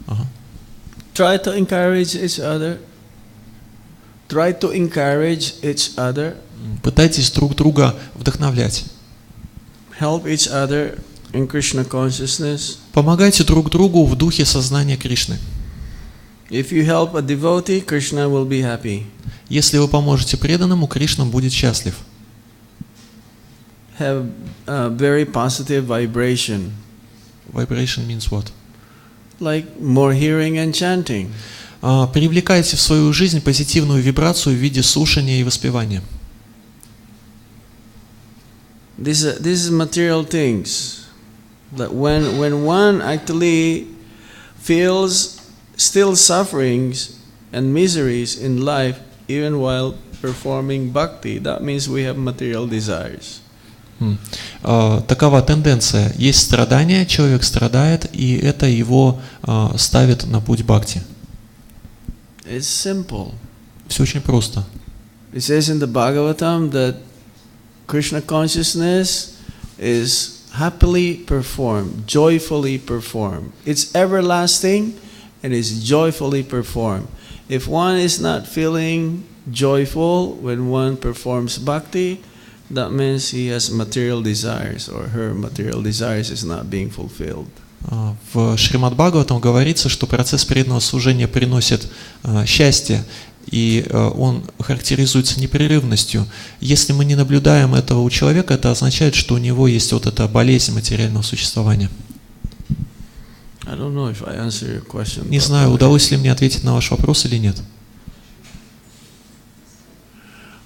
Ага. Try to encourage each other. Try to encourage each other. Пытайтесь друг друга вдохновлять. Help each other in Krishna consciousness. Помогайте друг другу в духе сознания Кришны. If you help a devotee, Krishna will be happy. Если вы поможете преданному, Кришна будет счастлив. Have a very positive vibration, Vibration means what? like more hearing and chanting. Привлекайте в свою жизнь позитивную вибрацию в виде слушания и воспевания. This is material things. That when one actually feels still sufferings and miseries in life, even while performing bhakti, that means we have material desires. Такова тенденция. Есть страдания, человек страдает, и это его ставит на путь бхакти. It's simple. Все очень просто. It says in the Bhagavatam that Krishna consciousness is happily performed, joyfully performed. It's everlasting and is joyfully performed. If one is not feeling joyful when one performs bhakti, that means he has material desires, or her material desires is not being fulfilled. В Шримад Бхагаватам говорится, что процесс преданного служения приносит счастье, и он характеризуется непрерывностью. Если мы не наблюдаем этого у человека, это означает, что у него есть вот эта болезнь материального существования. Не знаю, удалось ли мне ответить на ваш вопрос или нет.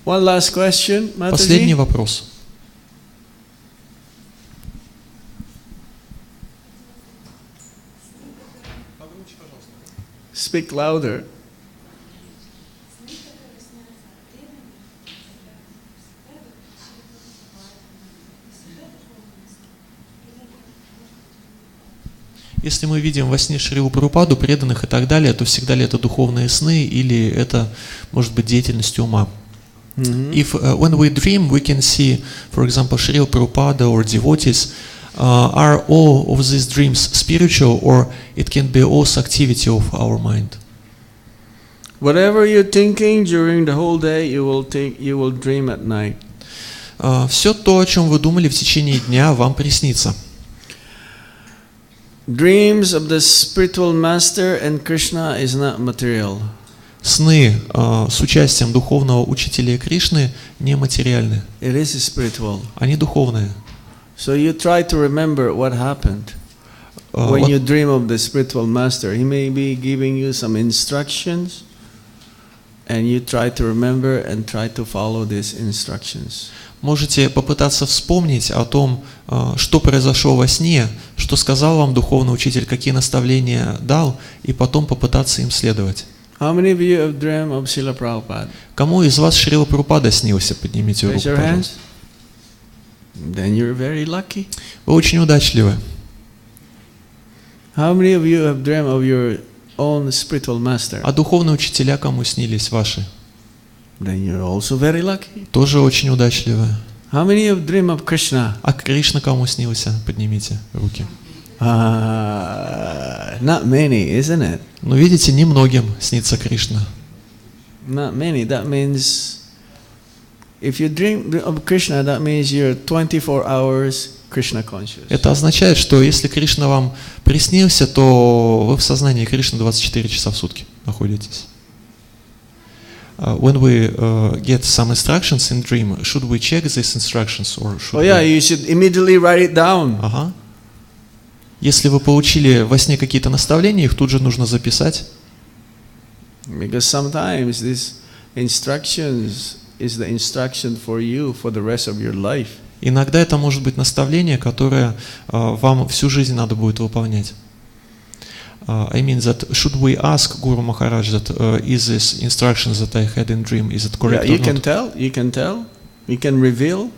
One last question, Mataji. Последний вопрос. Speak louder. Если мы видим во сне Шрилу Прабхупаду, преданных и так далее, то всегда ли это духовные сны или это может быть деятельность ума? If when we dream, we can see, for example, Srila Prabhupada or devotees. Are all of these dreams spiritual, or it can be also activity of our mind? Whatever you're thinking during the whole day, you will dream at night. Все то, о чем вы думали в течение дня, вам приснится. Dreams of the spiritual master and Krishna is not material. Сны с участием духовного учителя Кришны нематериальны. It is spiritual. Они духовные. So you try to remember what happened when you dream of the spiritual master. He may be giving you some instructions, and you try to remember and try to follow these instructions. Можете попытаться вспомнить о том, что произошло во сне, что сказал вам духовный учитель, какие наставления дал, и потом попытаться им следовать. How many of you have dreamt of Srila Prabhupada? Кому из вас Шрила Прабхупада снился? Поднимите руку, пожалуйста. Then you're very lucky. Вы очень удачливы. How many of you have dreamt of your own spiritual master? А духовные учителя кому снились ваши? Then you're also very lucky. Тоже очень удачливы. How many have dreamt of Krishna? А Кришна кому снился? Поднимите руки. Not many, isn't it? Ну, видите, немногим снится Кришна. Not many. That means if you dream of Krishna, that means you're 24 hours Krishna conscious. Это означает, что если Кришна вам приснился, то вы в сознании Кришны 24 часа в сутки находитесь. When we get some instructions in dream, should we check these instructions or should you should immediately write it down. Ага. Если вы получили во сне какие-то наставления, их тут же нужно записать. Because sometimes these instructions is the instruction for you for the rest of your life. Иногда это может быть наставление, которое вам всю жизнь надо будет выполнять. I mean that should we ask Guru Maharaj that is this instructions that I had in dream, is it correct Yeah, or not? you can reveal.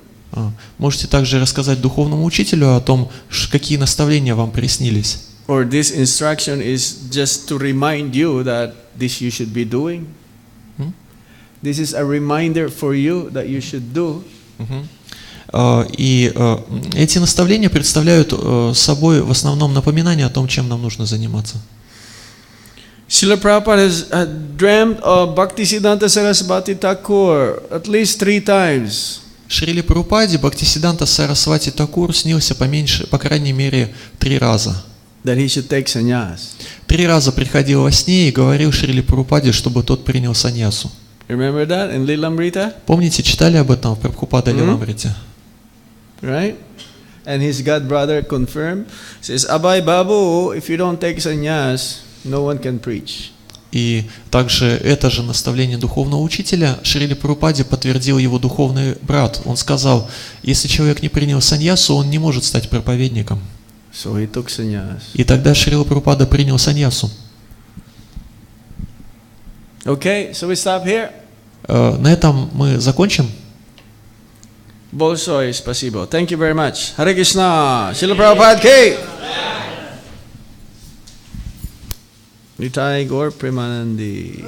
Можете также рассказать духовному учителю о том, какие наставления вам приснились. Or this instruction is just to remind you that this you should be doing. This is a reminder for you that you should do. И эти наставления представляют собой в основном напоминание о том, чем нам нужно заниматься. Srila Prabhupada has dreamt of Bhaktisiddhanta Saraswati Thakur at least 3 times. Шриле Прабхупаде Бхактисиддханта Сарасвати Такур снился по крайней мере 3 раза. That he should take sannyas. 3 раза приходил во сне и говорил Шриле Прабхупаде, чтобы тот принял саньясу. Remember that in Lilamrita? Помните, читали об этом в Прабхупада Лиламрите? Right? And his god brother confirmed, says, Abhay Babu, if you don't take sannyas, no one can preach. И также это же наставление духовного учителя Шриле Прабхупаде подтвердил его духовный брат. Он сказал, если человек не принял саньясу, он не может стать проповедником. So he took sannyas. И тогда Шрила Прабхупада принял саньясу. Okay, so we stop here. На этом мы закончим. Большое спасибо. Thank you very much. Hare Krishna. Srila Prabhupada ki. Nitai Gaur Premanandi.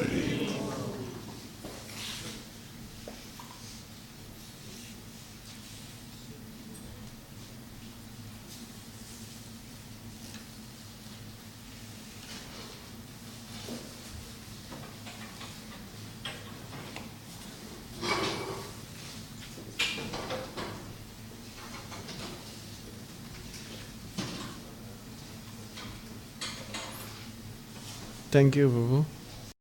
Thank you, Babu.